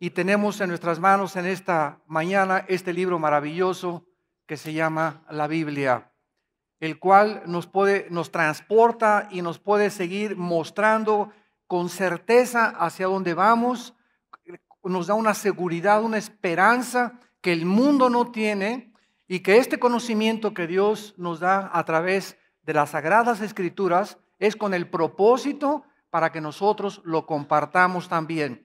y tenemos en nuestras manos en esta mañana este libro maravilloso que se llama la Biblia, el cual nos transporta y nos puede seguir mostrando con certeza hacia dónde vamos, nos da una seguridad, una esperanza que el mundo no tiene y que este conocimiento que Dios nos da a través de las Sagradas Escrituras es con el propósito para que nosotros lo compartamos también.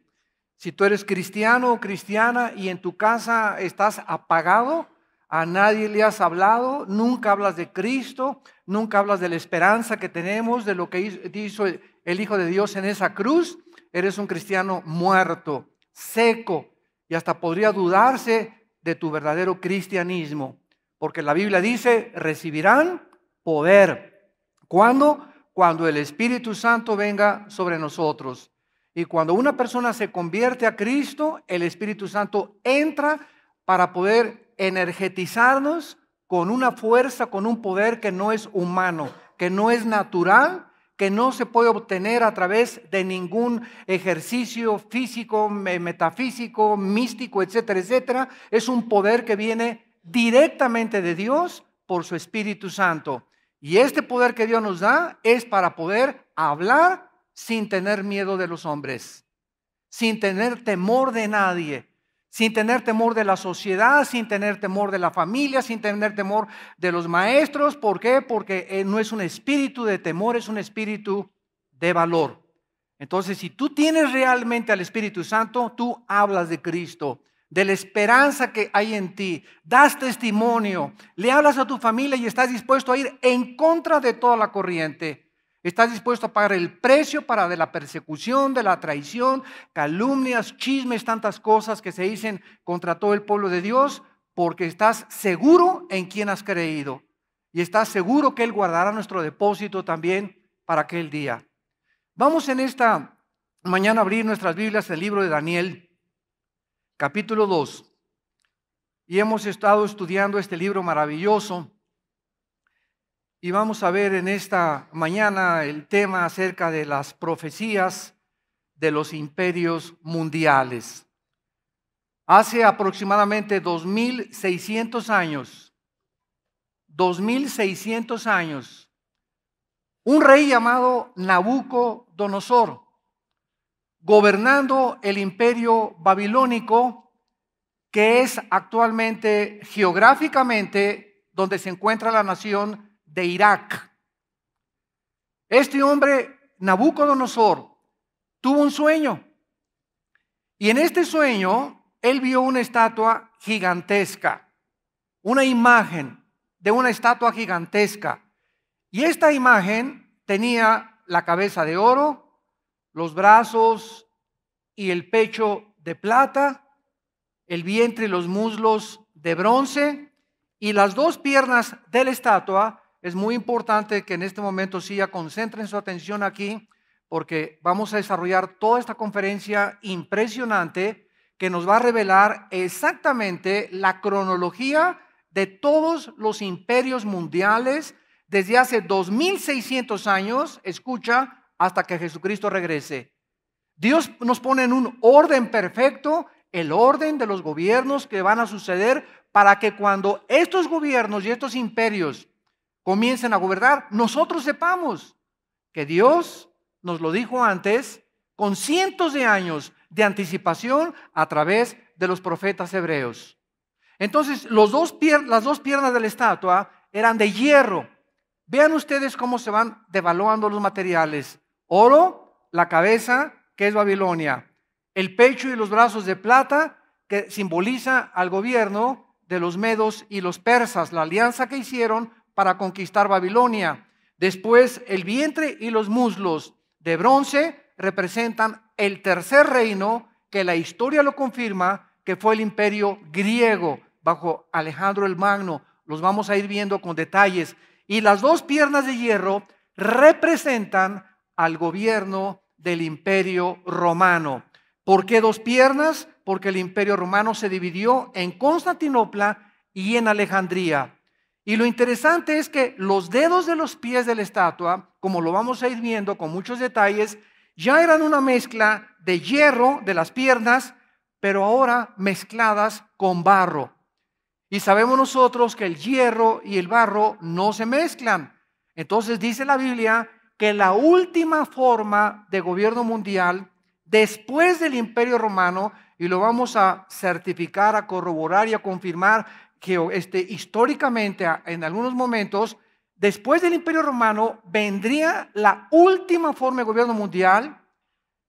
Si tú eres cristiano o cristiana y en tu casa estás apagado, a nadie le has hablado, nunca hablas de Cristo, nunca hablas de la esperanza que tenemos, de lo que hizo el Hijo de Dios en esa cruz, eres un cristiano muerto, seco, y hasta podría dudarse de tu verdadero cristianismo, porque la Biblia dice, recibirán poder. ¿Cuándo? Cuando el Espíritu Santo venga sobre nosotros. Y cuando una persona se convierte a Cristo, el Espíritu Santo entra para poder energetizarnos con una fuerza, con un poder que no es humano, que no es natural, que no se puede obtener a través de ningún ejercicio físico, metafísico, místico, etcétera, etcétera. Es un poder que viene directamente de Dios por su Espíritu Santo. Y este poder que Dios nos da es para poder hablar sin tener miedo de los hombres, sin tener temor de nadie, sin tener temor de la sociedad, sin tener temor de la familia, sin tener temor de los maestros. ¿Por qué? Porque no es un espíritu de temor, es un espíritu de valor. Entonces, si tú tienes realmente al Espíritu Santo, tú hablas de Cristo, de la esperanza que hay en ti, das testimonio, le hablas a tu familia y estás dispuesto a ir en contra de toda la corriente. Estás dispuesto a pagar el precio de la persecución, de la traición, calumnias, chismes, tantas cosas que se dicen contra todo el pueblo de Dios, porque estás seguro en quién has creído. Y estás seguro que Él guardará nuestro depósito también para aquel día. Vamos en esta mañana a abrir nuestras Biblias en el libro de Daniel, capítulo 2. Y hemos estado estudiando este libro maravilloso. Y vamos a ver en esta mañana el tema acerca de las profecías de los imperios mundiales. Hace aproximadamente 2600 años, un rey llamado Nabucodonosor, gobernando el imperio babilónico, que es actualmente geográficamente donde se encuentra la nación de Irak. Este hombre, Nabucodonosor, tuvo un sueño, y en este sueño él vio una estatua gigantesca, una imagen de una estatua gigantesca, y esta imagen tenía la cabeza de oro, los brazos y el pecho de plata, el vientre y los muslos de bronce, y las dos piernas de la estatua. Es muy importante que en este momento sí ya concentren su atención aquí, porque vamos a desarrollar toda esta conferencia impresionante que nos va a revelar exactamente la cronología de todos los imperios mundiales desde hace 2600 años, escucha, hasta que Jesucristo regrese. Dios nos pone en un orden perfecto, el orden de los gobiernos que van a suceder, para que cuando estos gobiernos y estos imperios comiencen a gobernar, nosotros sepamos que Dios nos lo dijo antes, con cientos de años de anticipación a través de los profetas hebreos. Entonces, las dos piernas de la estatua eran de hierro. Vean ustedes cómo se van devaluando los materiales. Oro, la cabeza, que es Babilonia. El pecho y los brazos de plata, que simboliza al gobierno de los medos y los persas, la alianza que hicieron para conquistar Babilonia. Después, el vientre y los muslos de bronce representan el tercer reino, que la historia lo confirma, que fue el imperio griego bajo Alejandro el Magno. Los vamos a ir viendo con detalles. Y las dos piernas de hierro representan al gobierno del imperio romano. ¿Por qué dos piernas? Porque el imperio romano se dividió en Constantinopla y en Alejandría. Y lo interesante es que los dedos de los pies de la estatua, como lo vamos a ir viendo con muchos detalles, ya eran una mezcla de hierro de las piernas pero ahora mezcladas con barro. Y sabemos nosotros que el hierro y el barro no se mezclan. Entonces dice la Biblia que la última forma de gobierno mundial, después del Imperio Romano, y lo vamos a certificar, a corroborar y a confirmar que históricamente en algunos momentos, después del Imperio Romano vendría la última forma de gobierno mundial,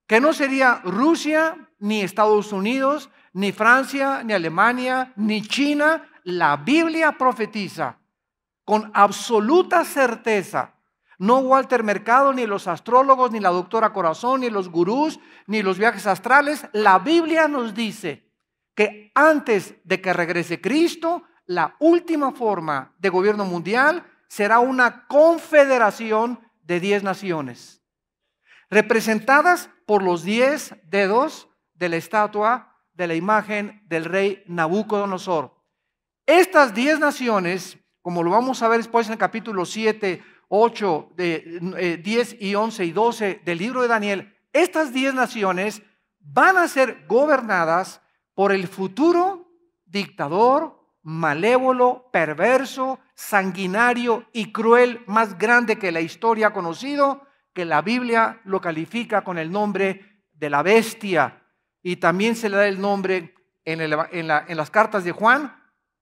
que no sería Rusia, ni Estados Unidos, ni Francia, ni Alemania, ni China. La Biblia profetiza con absoluta certeza. No Walter Mercado, ni los astrólogos, ni la doctora Corazón, ni los gurús, ni los viajes astrales. La Biblia nos dice que antes de que regrese Cristo, la última forma de gobierno mundial será una confederación de 10 naciones, representadas por los 10 dedos de la estatua de la imagen del rey Nabucodonosor. Estas 10 naciones, como lo vamos a ver después en el capítulo 7, 8, 10 y 11 y 12 del libro de Daniel, estas 10 naciones van a ser gobernadas por el futuro dictador, malévolo, perverso, sanguinario y cruel más grande que la historia ha conocido, que la Biblia lo califica con el nombre de la bestia, y también se le da el nombre en las cartas de Juan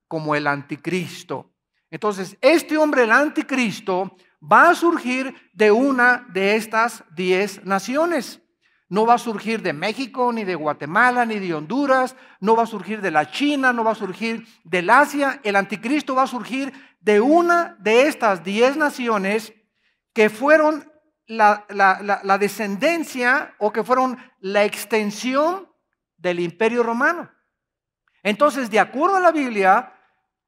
como el anticristo. Entonces, este hombre, el anticristo, va a surgir de una de estas 10 naciones. No va a surgir de México, ni de Guatemala, ni de Honduras, no va a surgir de la China, no va a surgir del Asia. El anticristo va a surgir de una de estas 10 naciones que fueron la descendencia, o que fueron la extensión del Imperio Romano. Entonces, de acuerdo a la Biblia,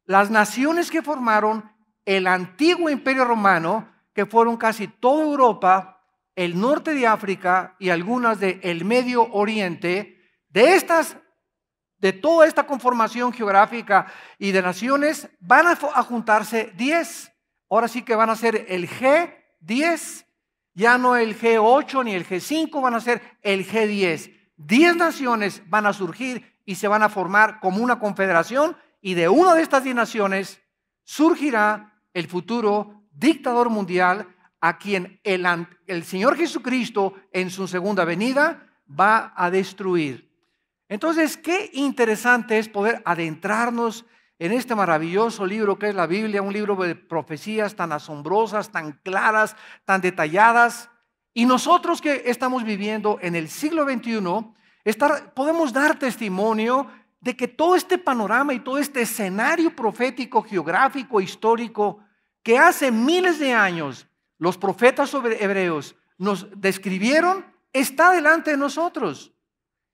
las naciones que formaron el antiguo Imperio Romano, que fueron casi toda Europa, el norte de África y algunas del Medio Oriente, de toda esta conformación geográfica y de naciones, van a juntarse 10. Ahora sí que van a ser el G10, ya no el G8 ni el G5, van a ser el G10. 10 naciones van a surgir y se van a formar como una confederación, y de una de estas 10 naciones surgirá el futuro dictador mundial, a quien el Señor Jesucristo en su segunda venida va a destruir. Entonces, qué interesante es poder adentrarnos en este maravilloso libro que es la Biblia, un libro de profecías tan asombrosas, tan claras, tan detalladas. Y nosotros que estamos viviendo en el siglo XXI, podemos dar testimonio de que todo este panorama y todo este escenario profético, geográfico, histórico, que hace miles de años los profetas hebreos nos describieron, está delante de nosotros.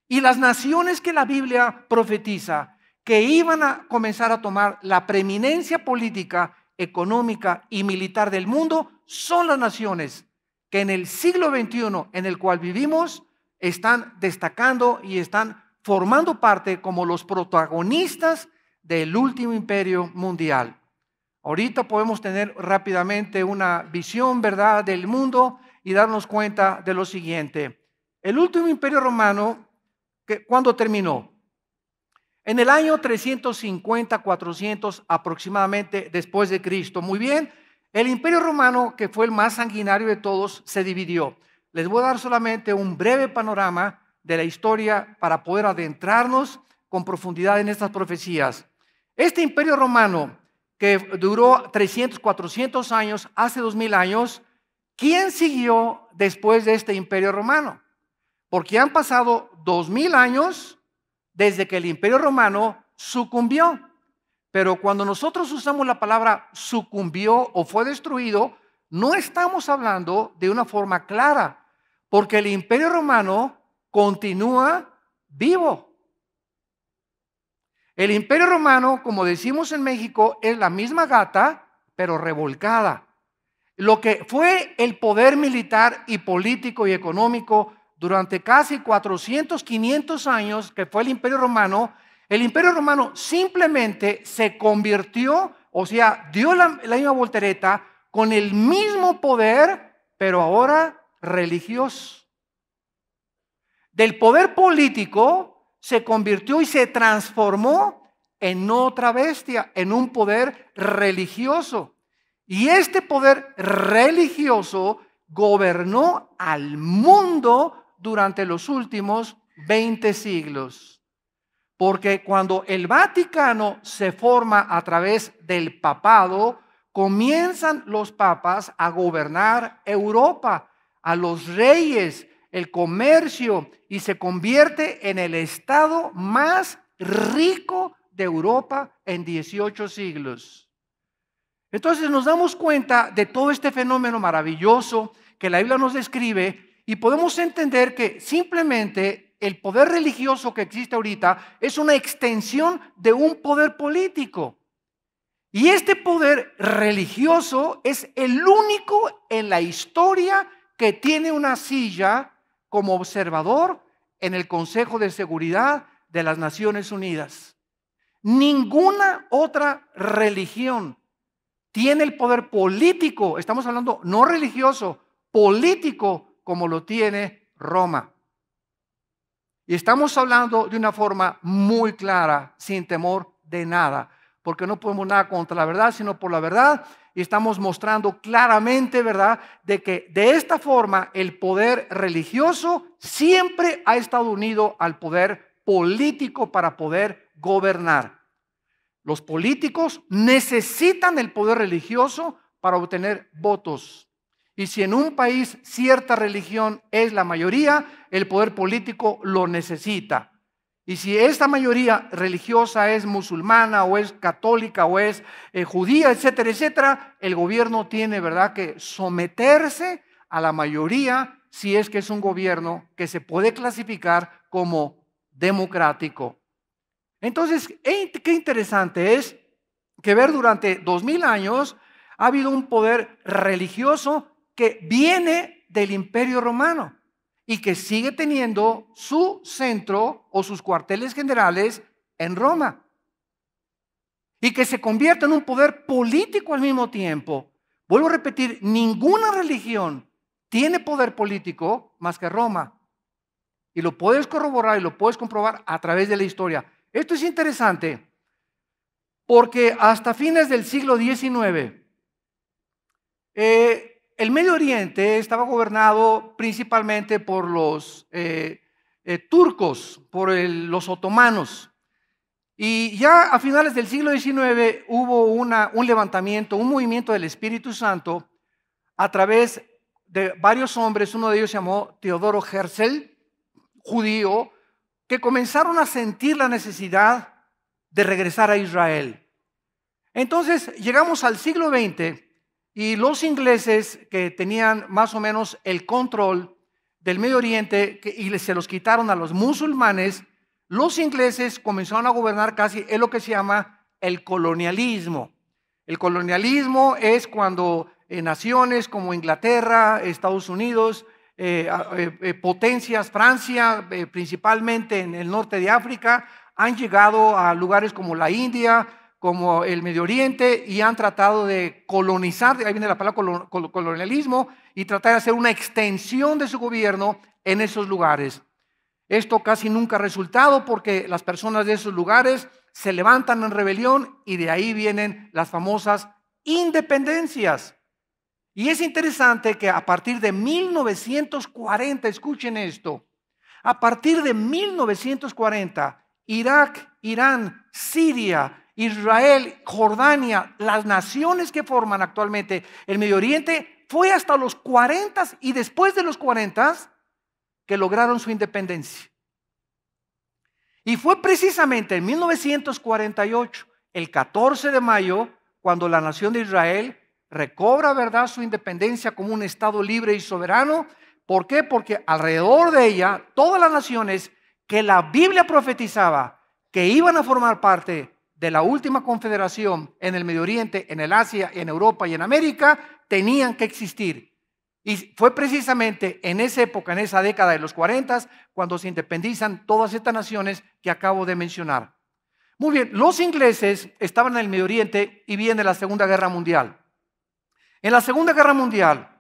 Y las naciones que la Biblia profetiza, que iban a comenzar a tomar la preeminencia política, económica y militar del mundo, son las naciones que en el siglo XXI en el cual vivimos están destacando y están formando parte como los protagonistas del último imperio mundial. Ahorita podemos tener rápidamente una visión, ¿verdad?, del mundo y darnos cuenta de lo siguiente. El último imperio romano, ¿cuándo terminó? En el año 350, 400 aproximadamente después de Cristo. Muy bien, el imperio romano, que fue el más sanguinario de todos, se dividió. Les voy a dar solamente un breve panorama de la historia para poder adentrarnos con profundidad en estas profecías. Este imperio romano, que duró 300, 400 años, hace 2000 años, ¿quién siguió después de este imperio romano? Porque han pasado 2000 años desde que el imperio romano sucumbió. Pero cuando nosotros usamos la palabra sucumbió o fue destruido, no estamos hablando de una forma clara, porque el imperio romano continúa vivo. El imperio romano, como decimos en México, es la misma gata, pero revolcada. Lo que fue el poder militar y político y económico durante casi 400, 500 años, que fue el imperio romano simplemente se convirtió, o sea, dio la misma voltereta con el mismo poder, pero ahora religioso. Del poder político se convirtió y se transformó en otra bestia, en un poder religioso. Y este poder religioso gobernó al mundo durante los últimos 20 siglos. Porque cuando el Vaticano se forma a través del papado, comienzan los papas a gobernar Europa, a los reyes, el comercio, y se convierte en el estado más rico de Europa en 18 siglos. Entonces nos damos cuenta de todo este fenómeno maravilloso que la Biblia nos describe y podemos entender que simplemente el poder religioso que existe ahorita es una extensión de un poder político. Y este poder religioso es el único en la historia que tiene una silla como observador en el Consejo de Seguridad de las Naciones Unidas. Ninguna otra religión tiene el poder político, estamos hablando no religioso, político como lo tiene Roma. Y estamos hablando de una forma muy clara, sin temor de nada, porque no podemos nada contra la verdad, sino por la verdad. Y estamos mostrando claramente, ¿verdad?, de que de esta forma el poder religioso siempre ha estado unido al poder político para poder gobernar. Los políticos necesitan el poder religioso para obtener votos. Y si en un país cierta religión es la mayoría, el poder político lo necesita. Y si esta mayoría religiosa es musulmana o es católica o es judía, etcétera, etcétera, el gobierno tiene, ¿verdad?, que someterse a la mayoría si es que es un gobierno que se puede clasificar como democrático. Entonces, qué interesante es que ver durante 2000 años ha habido un poder religioso que viene del Imperio Romano y que sigue teniendo su centro o sus cuarteles generales en Roma y que se convierte en un poder político al mismo tiempo. Vuelvo a repetir, ninguna religión tiene poder político más que Roma, y lo puedes corroborar y lo puedes comprobar a través de la historia. Esto es interesante porque hasta fines del siglo XIX el Medio Oriente estaba gobernado principalmente por los turcos, por los otomanos. Y ya a finales del siglo XIX hubo un levantamiento, un movimiento del Espíritu Santo a través de varios hombres. Uno de ellos se llamó Teodoro Herzl, judío, que comenzaron a sentir la necesidad de regresar a Israel. Entonces llegamos al siglo XX y los ingleses, que tenían más o menos el control del Medio Oriente y se los quitaron a los musulmanes, los ingleses comenzaron a gobernar casi en lo que se llama el colonialismo. El colonialismo es cuando naciones como Inglaterra, Estados Unidos, potencias, Francia, principalmente en el norte de África, han llegado a lugares como la India, como el Medio Oriente, y han tratado de colonizar, ahí viene la palabra colonialismo, y tratar de hacer una extensión de su gobierno en esos lugares. Esto casi nunca ha resultado porque las personas de esos lugares se levantan en rebelión y de ahí vienen las famosas independencias. Y es interesante que a partir de 1940, escuchen esto, a partir de 1940, Irak, Irán, Siria, Israel, Jordania, las naciones que forman actualmente el Medio Oriente, fue hasta los 40 y después de los 40 que lograron su independencia. Y fue precisamente en 1948, el 14 de mayo, cuando la nación de Israel recobra, ¿verdad?, su independencia como un estado libre y soberano. ¿Por qué? Porque alrededor de ella, todas las naciones que la Biblia profetizaba que iban a formar parte de la última confederación en el Medio Oriente, en el Asia, en Europa y en América, tenían que existir. Y fue precisamente en esa época, en esa década de los 40, cuando se independizan todas estas naciones que acabo de mencionar. Muy bien, los ingleses estaban en el Medio Oriente y viene la Segunda Guerra Mundial. En la Segunda Guerra Mundial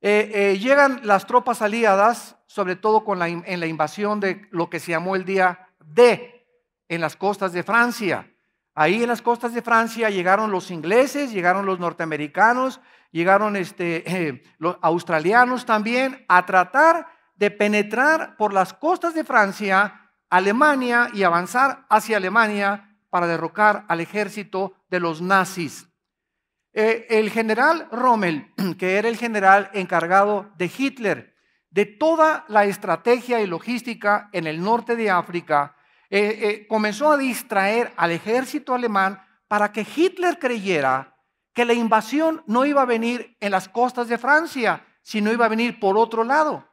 llegan las tropas aliadas, sobre todo en la invasión de lo que se llamó el día D, en las costas de Francia. Ahí en las costas de Francia llegaron los ingleses, llegaron los norteamericanos, llegaron los australianos también a tratar de penetrar por las costas de Francia, Alemania, y avanzar hacia Alemania para derrocar al ejército de los nazis. El general Rommel, que era el general encargado de Hitler, de toda la estrategia y logística en el norte de África, comenzó a distraer al ejército alemán para que Hitler creyera que la invasión no iba a venir en las costas de Francia, sino iba a venir por otro lado.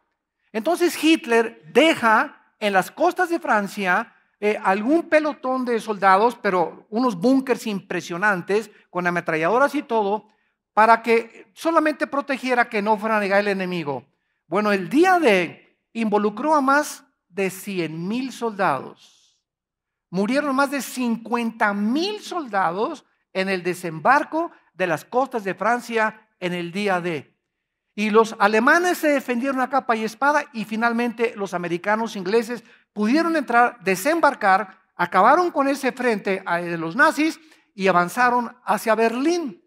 Entonces Hitler deja en las costas de Francia algún pelotón de soldados, pero unos búnkers impresionantes con ametralladoras y todo, para que solamente protegiera que no fuera a llegar el enemigo. Bueno, el día D involucró a más de 100,000 soldados. Murieron más de 50,000 soldados en el desembarco de las costas de Francia en el día D. Y los alemanes se defendieron a capa y espada, y finalmente los americanos, ingleses, pudieron entrar, desembarcar, acabaron con ese frente de los nazis y avanzaron hacia Berlín.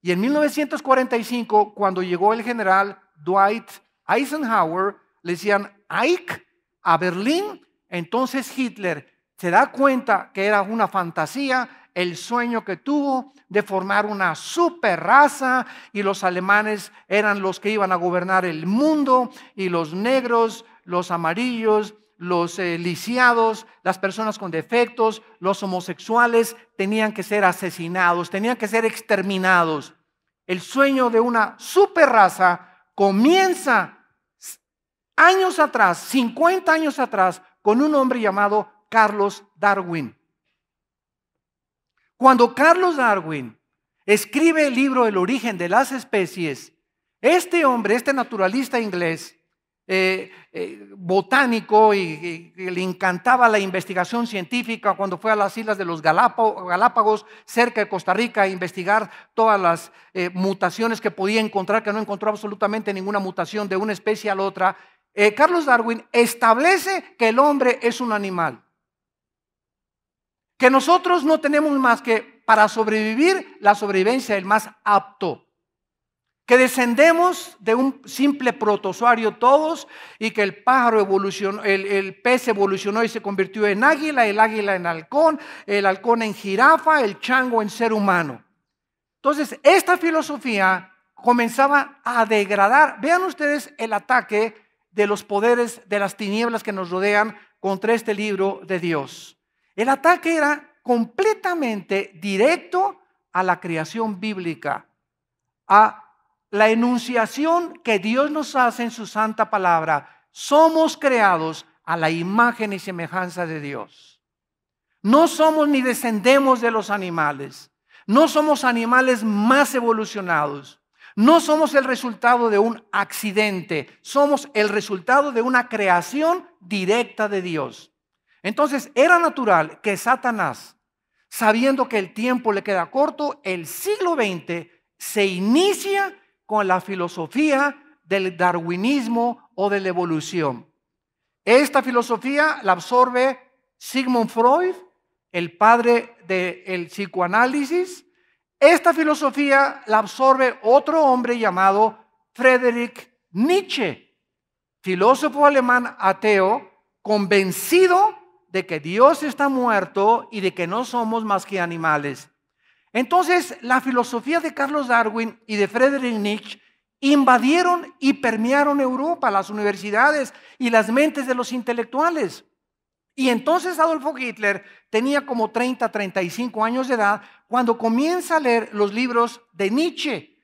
Y en 1945, cuando llegó el general Dwight Eisenhower, le decían Ike a Berlín. Entonces Hitler se da cuenta que era una fantasía el sueño que tuvo de formar una super raza, y los alemanes eran los que iban a gobernar el mundo, y los negros, los amarillos, los lisiados, las personas con defectos, los homosexuales tenían que ser asesinados, tenían que ser exterminados. El sueño de una super raza comienza años atrás, 50 años atrás, con un hombre llamado Carlos Darwin. Cuando Carlos Darwin escribe el libro El origen de las especies, este hombre, este naturalista inglés, botánico, y le encantaba la investigación científica, cuando fue a las islas de los Galápagos, cerca de Costa Rica, a investigar todas las mutaciones que podía encontrar, que no encontró absolutamente ninguna mutación de una especie a la otra. Carlos Darwin establece que el hombre es un animal, que nosotros no tenemos más que para sobrevivir la sobrevivencia del más apto, que descendemos de un simple protozoario todos, y que el pájaro evolucionó, el pez evolucionó y se convirtió en águila, el águila en halcón, el halcón en jirafa, el chango en ser humano. Entonces, esta filosofía comenzaba a degradar. Vean ustedes el ataque de los poderes de las tinieblas que nos rodean contra este libro de Dios. El ataque era completamente directo a la creación bíblica, a la enunciación que Dios nos hace en su santa palabra. Somos creados a la imagen y semejanza de Dios. No somos ni descendemos de los animales. No somos animales más evolucionados. No somos el resultado de un accidente. Somos el resultado de una creación directa de Dios. Entonces era natural que Satanás, sabiendo que el tiempo le queda corto, el siglo XX se inicia con la filosofía del darwinismo o de la evolución. Esta filosofía la absorbe Sigmund Freud, el padre del psicoanálisis. Esta filosofía la absorbe otro hombre llamado Friedrich Nietzsche, filósofo alemán ateo, convencido de que Dios está muerto y de que no somos más que animales. Entonces, la filosofía de Carlos Darwin y de Friedrich Nietzsche invadieron y permearon Europa, las universidades y las mentes de los intelectuales. Y entonces Adolfo Hitler tenía como 30, 35 años de edad cuando comienza a leer los libros de Nietzsche.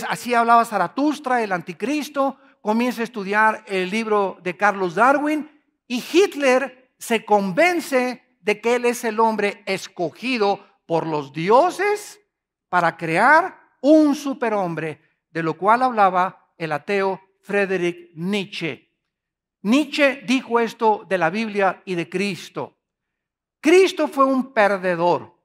Así hablaba Zaratustra, el anticristo. Comienza a estudiar el libro de Carlos Darwin, y Hitler se convence de que él es el hombre escogido por los dioses para crear un superhombre, de lo cual hablaba el ateo Friedrich Nietzsche. Nietzsche dijo esto de la Biblia y de Cristo. Cristo fue un perdedor,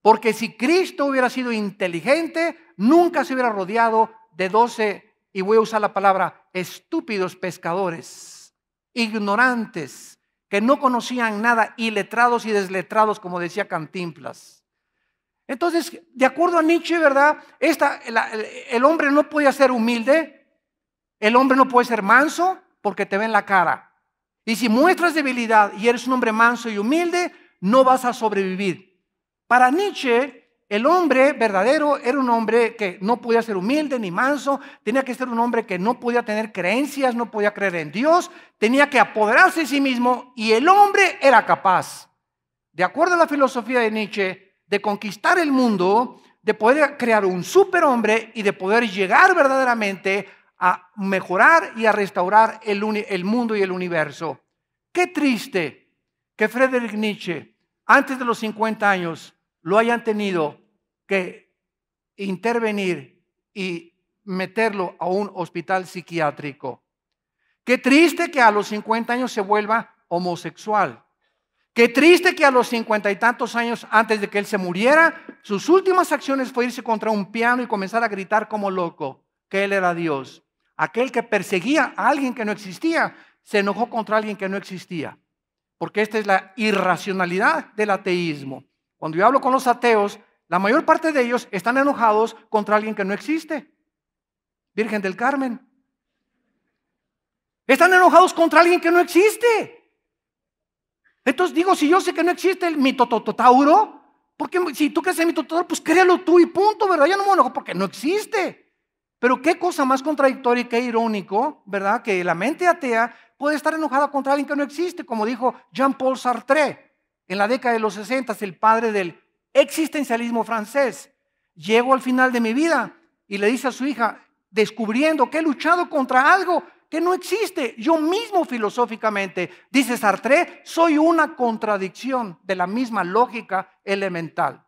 porque si Cristo hubiera sido inteligente, nunca se hubiera rodeado de 12, y voy a usar la palabra, estúpidos pescadores, ignorantes, que no conocían nada, iletrados y desletrados, como decía Cantinflas. Entonces, de acuerdo a Nietzsche, ¿verdad? El hombre no puede ser humilde, el hombre no puede ser manso porque te ven la cara. Y si muestras debilidad y eres un hombre manso y humilde, no vas a sobrevivir. Para Nietzsche, el hombre verdadero era un hombre que no podía ser humilde ni manso, tenía que ser un hombre que no podía tener creencias, no podía creer en Dios, tenía que apoderarse de sí mismo y el hombre era capaz, de acuerdo a la filosofía de Nietzsche, de conquistar el mundo, de poder crear un superhombre y de poder llegar verdaderamente a mejorar y a restaurar el mundo y el universo. Qué triste que Friedrich Nietzsche, antes de los 50 años, lo hayan tenido que intervenir y meterlo a un hospital psiquiátrico. Qué triste que a los 50 años se vuelva homosexual. Qué triste que a los 50 y tantos años antes de que él se muriera, sus últimas acciones fue irse contra un piano y comenzar a gritar como loco que él era Dios. Aquel que perseguía a alguien que no existía, se enojó contra alguien que no existía. Porque esta es la irracionalidad del ateísmo. Cuando yo hablo con los ateos, la mayor parte de ellos están enojados contra alguien que no existe. Virgen del Carmen. Están enojados contra alguien que no existe. Entonces digo, si yo sé que no existe el mitototauro, porque si tú crees en el mitototauro, pues créalo tú y punto, ¿verdad? Yo no me enojo porque no existe. Pero qué cosa más contradictoria y qué irónico, ¿verdad? Que la mente atea puede estar enojada contra alguien que no existe, como dijo Jean-Paul Sartre en la década de los 60, el padre del existencialismo francés. Llego al final de mi vida y le dice a su hija, descubriendo que he luchado contra algo que no existe. Yo mismo filosóficamente, dice Sartre, soy una contradicción de la misma lógica elemental.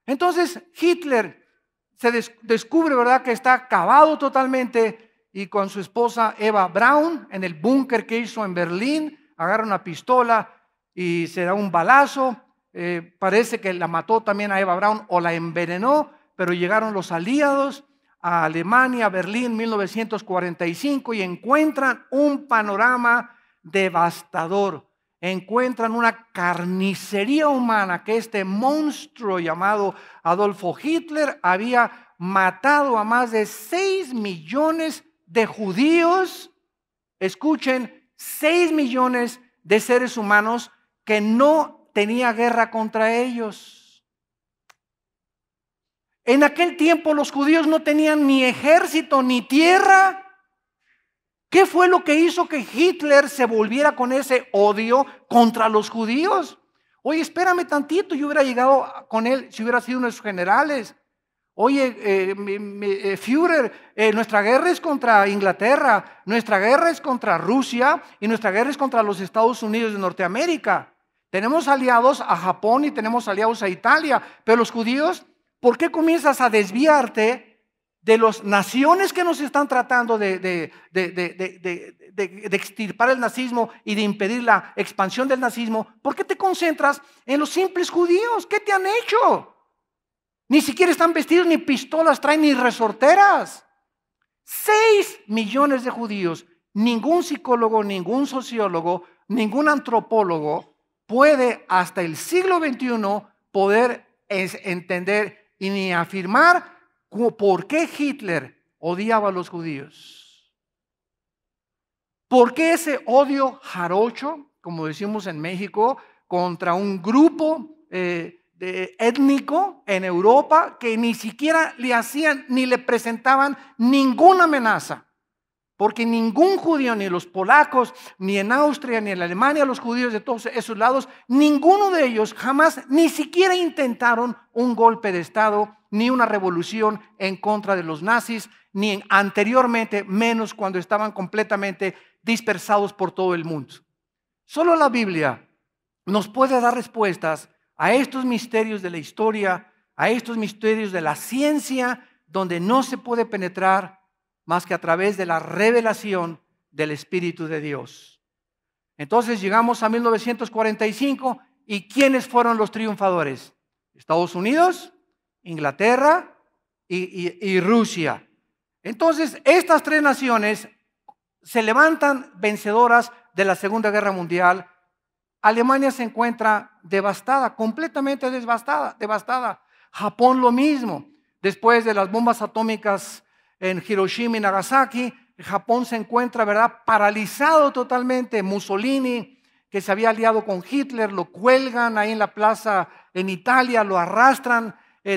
Entonces Hitler se descubre, ¿verdad?, que está acabado totalmente, y con su esposa Eva Braun en el búnker que hizo en Berlín, agarra una pistola y se da un balazo. Parece que la mató también a Eva Braun o la envenenó, pero llegaron los aliados a Alemania, Berlín, 1945, y encuentran un panorama devastador. Encuentran una carnicería humana que este monstruo llamado Adolfo Hitler había matado a más de 6 millones de judíos. Escuchen, 6 millones de seres humanos que no tenía guerra contra ellos. En aquel tiempo los judíos no tenían ni ejército ni tierra. ¿Qué fue lo que hizo que Hitler se volviera con ese odio contra los judíos? Oye, espérame tantito, yo hubiera llegado con él si hubiera sido uno de sus generales. Oye, Führer, nuestra guerra es contra Inglaterra, nuestra guerra es contra Rusia y nuestra guerra es contra los Estados Unidos de Norteamérica. Tenemos aliados a Japón y tenemos aliados a Italia, pero los judíos, ¿por qué comienzas a desviarte de las naciones que nos están tratando de extirpar el nazismo y de impedir la expansión del nazismo? ¿Por qué te concentras en los simples judíos? ¿Qué te han hecho? Ni siquiera están vestidos, ni pistolas traen, ni resorteras. 6 millones de judíos. Ningún psicólogo, ningún sociólogo, ningún antropólogo puede hasta el siglo XXI poder entender y ni afirmar por qué Hitler odiaba a los judíos. ¿Por qué ese odio jarocho, como decimos en México, contra un grupo étnico en Europa que ni siquiera le hacían ni le presentaban ninguna amenaza? Porque ningún judío, ni los polacos, ni en Austria, ni en Alemania, los judíos de todos esos lados, ninguno de ellos jamás ni siquiera intentaron un golpe de Estado, ni una revolución en contra de los nazis, ni anteriormente, menos cuando estaban completamente dispersados por todo el mundo. Solo la Biblia nos puede dar respuestas a estos misterios de la historia, a estos misterios de la ciencia, donde no se puede penetrar más que a través de la revelación del Espíritu de Dios. Entonces llegamos a 1945 y ¿quiénes fueron los triunfadores? Estados Unidos, Inglaterra y Rusia. Entonces estas 3 naciones se levantan vencedoras de la Segunda Guerra Mundial Alemania se encuentra devastada, completamente devastada. Japón lo mismo. Después de las bombas atómicas en Hiroshima y Nagasaki, Japón se encuentra, ¿verdad?, paralizado totalmente. Mussolini, que se había aliado con Hitler, lo cuelgan ahí en la plaza en Italia, lo arrastran.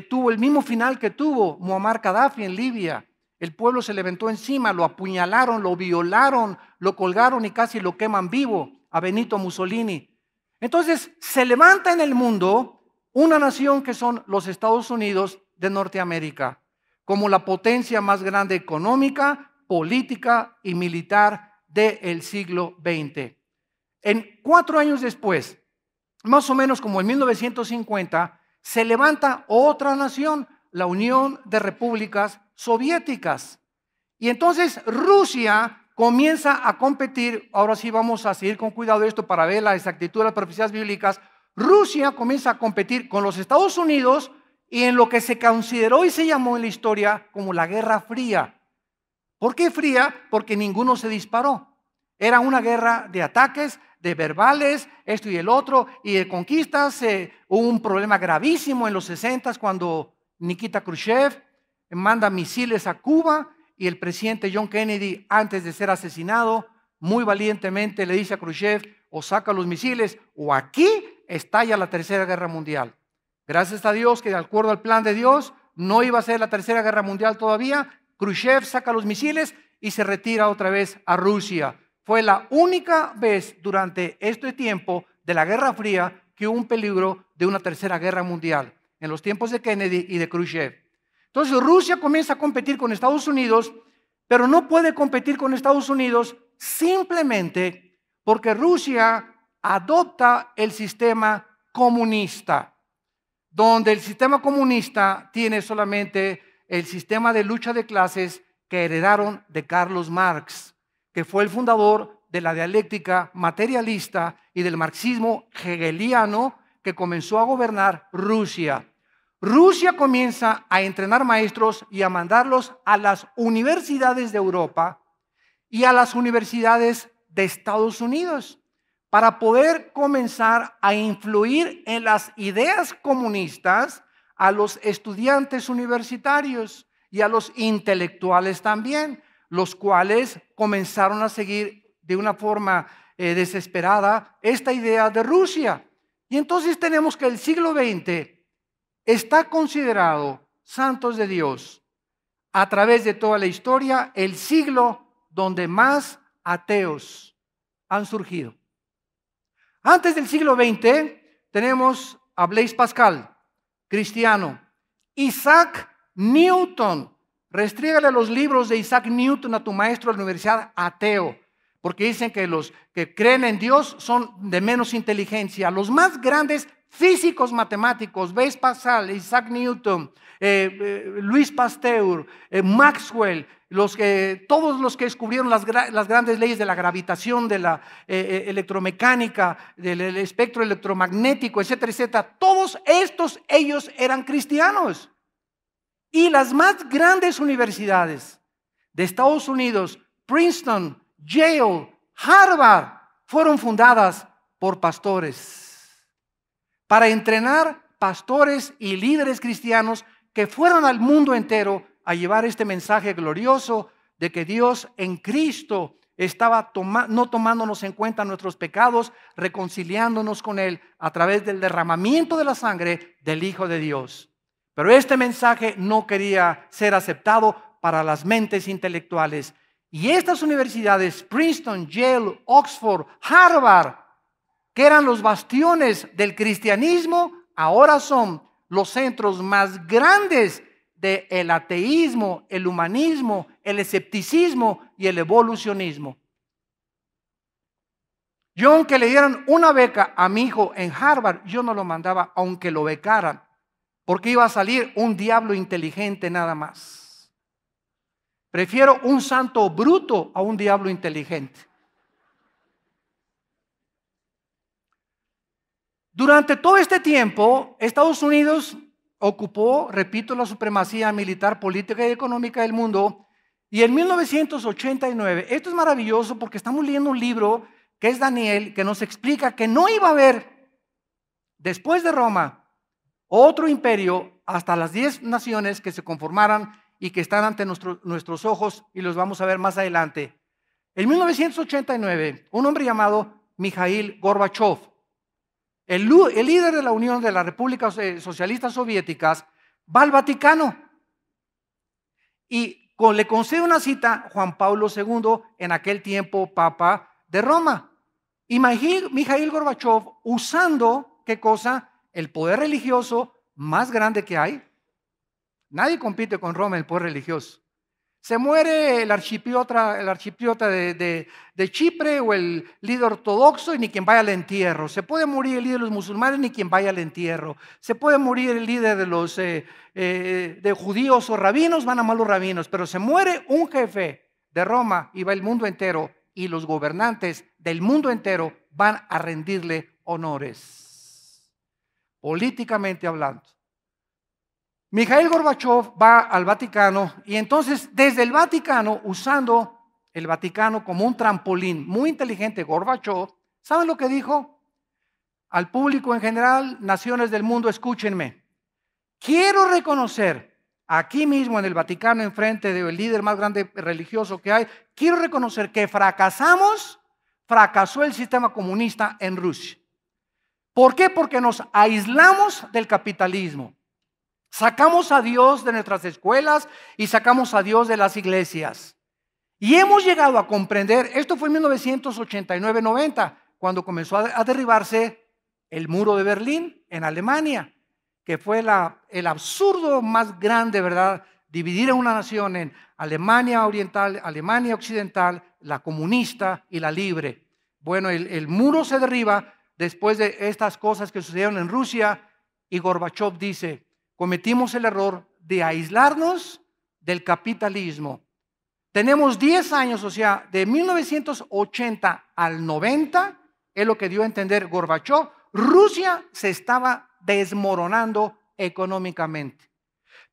Tuvo el mismo final que tuvo Muammar Gaddafi en Libia. El pueblo se le aventó encima, lo apuñalaron, lo violaron, lo colgaron y casi lo queman vivo a Benito Mussolini. Entonces se levanta en el mundo una nación que son los Estados Unidos de Norteamérica, como la potencia más grande económica, política y militar del siglo XX. En 4 años después, más o menos como en 1950, se levanta otra nación, la Unión de Repúblicas Soviéticas. Y entonces Rusia comienza a competir. Ahora sí vamos a seguir con cuidado esto para ver la exactitud de las profecías bíblicas. Rusia comienza a competir con los Estados Unidos y en lo que se consideró y se llamó en la historia como la Guerra Fría. ¿Por qué fría? Porque ninguno se disparó. Era una guerra de ataques, de verbales, esto y el otro, y de conquistas. Hubo un problema gravísimo en los 60s cuando Nikita Khrushchev manda misiles a Cuba y el presidente John Kennedy, antes de ser asesinado, muy valientemente le dice a Khrushchev: o saca los misiles o aquí estalla la Tercera Guerra Mundial. Gracias a Dios que, de acuerdo al plan de Dios, no iba a ser la Tercera Guerra Mundial todavía. Khrushchev saca los misiles y se retira otra vez a Rusia. Fue la única vez durante este tiempo de la Guerra Fría que hubo un peligro de una Tercera Guerra Mundial, en los tiempos de Kennedy y de Khrushchev. Entonces Rusia comienza a competir con Estados Unidos, pero no puede competir con Estados Unidos simplemente porque Rusia adopta el sistema comunista, donde el sistema comunista tiene solamente el sistema de lucha de clases que heredaron de Carlos Marx, que fue el fundador de la dialéctica materialista y del marxismo hegeliano que comenzó a gobernar Rusia. Rusia comienza a entrenar maestros y a mandarlos a las universidades de Europa y a las universidades de Estados Unidos para poder comenzar a influir en las ideas comunistas a los estudiantes universitarios y a los intelectuales también, los cuales comenzaron a seguir de una forma desesperada esta idea de Rusia. Y entonces tenemos que el siglo XX está considerado, santos de Dios, a través de toda la historia, el siglo donde más ateos han surgido. Antes del siglo XX tenemos a Blaise Pascal, cristiano. Isaac Newton. Restriégale los libros de Isaac Newton a tu maestro de la universidad, ateo, porque dicen que los que creen en Dios son de menos inteligencia. Los más grandes físicos matemáticos, Blaise Pascal, Isaac Newton, Louis Pasteur, Maxwell, todos los que descubrieron las grandes leyes de la gravitación, de la electromecánica, del espectro electromagnético, etcétera, etcétera, todos ellos eran cristianos. Y las más grandes universidades de Estados Unidos, Princeton, Yale, Harvard, fueron fundadas por pastores para entrenar pastores y líderes cristianos que fueran al mundo entero a llevar este mensaje glorioso de que Dios en Cristo estaba no tomándonos en cuenta nuestros pecados, reconciliándonos con Él a través del derramamiento de la sangre del Hijo de Dios. Pero este mensaje no quería ser aceptado para las mentes intelectuales. Y estas universidades, Princeton, Yale, Oxford, Harvard, que eran los bastiones del cristianismo, ahora son los centros más grandes del ateísmo, el humanismo, el escepticismo y el evolucionismo. Yo, aunque le dieran una beca a mi hijo en Harvard, yo no lo mandaba aunque lo becaran, porque iba a salir un diablo inteligente nada más. Prefiero un santo bruto a un diablo inteligente. Durante todo este tiempo, Estados Unidos ocupó, repito, la supremacía militar, política y económica del mundo. Y en 1989, esto es maravilloso porque estamos leyendo un libro que es Daniel, que nos explica que no iba a haber, después de Roma, otro imperio hasta las 10 naciones que se conformaran y que están ante nuestros ojos, y los vamos a ver más adelante. En 1989, un hombre llamado Mikhail Gorbachev, el líder de la Unión de las Repúblicas Socialistas Soviéticas, va al Vaticano y le concede una cita a Juan Pablo II, en aquel tiempo Papa de Roma. Y Mikhail Gorbachev, usando, ¿qué cosa? El poder religioso más grande que hay. Nadie compite con Roma en el poder religioso. Se muere el archipriota de Chipre o el líder ortodoxo y ni quien vaya al entierro. Se puede morir el líder de los musulmanes ni quien vaya al entierro. Se puede morir el líder de los de judíos o rabinos, van a malos rabinos. Pero se muere un jefe de Roma y va el mundo entero, y los gobernantes del mundo entero van a rendirle honores, políticamente hablando. Mikhail Gorbachev va al Vaticano, y entonces desde el Vaticano, usando el Vaticano como un trampolín, muy inteligente Gorbachev, ¿saben lo que dijo? Al público en general, naciones del mundo, escúchenme. Quiero reconocer aquí mismo en el Vaticano, enfrente del líder más grande religioso que hay, quiero reconocer que fracasó el sistema comunista en Rusia. ¿Por qué? Porque nos aislamos del capitalismo. Sacamos a Dios de nuestras escuelas y sacamos a Dios de las iglesias. Y hemos llegado a comprender, esto fue en 1989-90, cuando comenzó a derribarse el muro de Berlín en Alemania, que fue el absurdo más grande, ¿verdad? Dividir a una nación en Alemania Oriental, Alemania Occidental, la comunista y la libre. Bueno, el muro se derriba después de estas cosas que sucedieron en Rusia, y Gorbachev dice: cometimos el error de aislarnos del capitalismo. Tenemos 10 años, o sea, de 1980 al 90, es lo que dio a entender Gorbachev. Rusia se estaba desmoronando económicamente,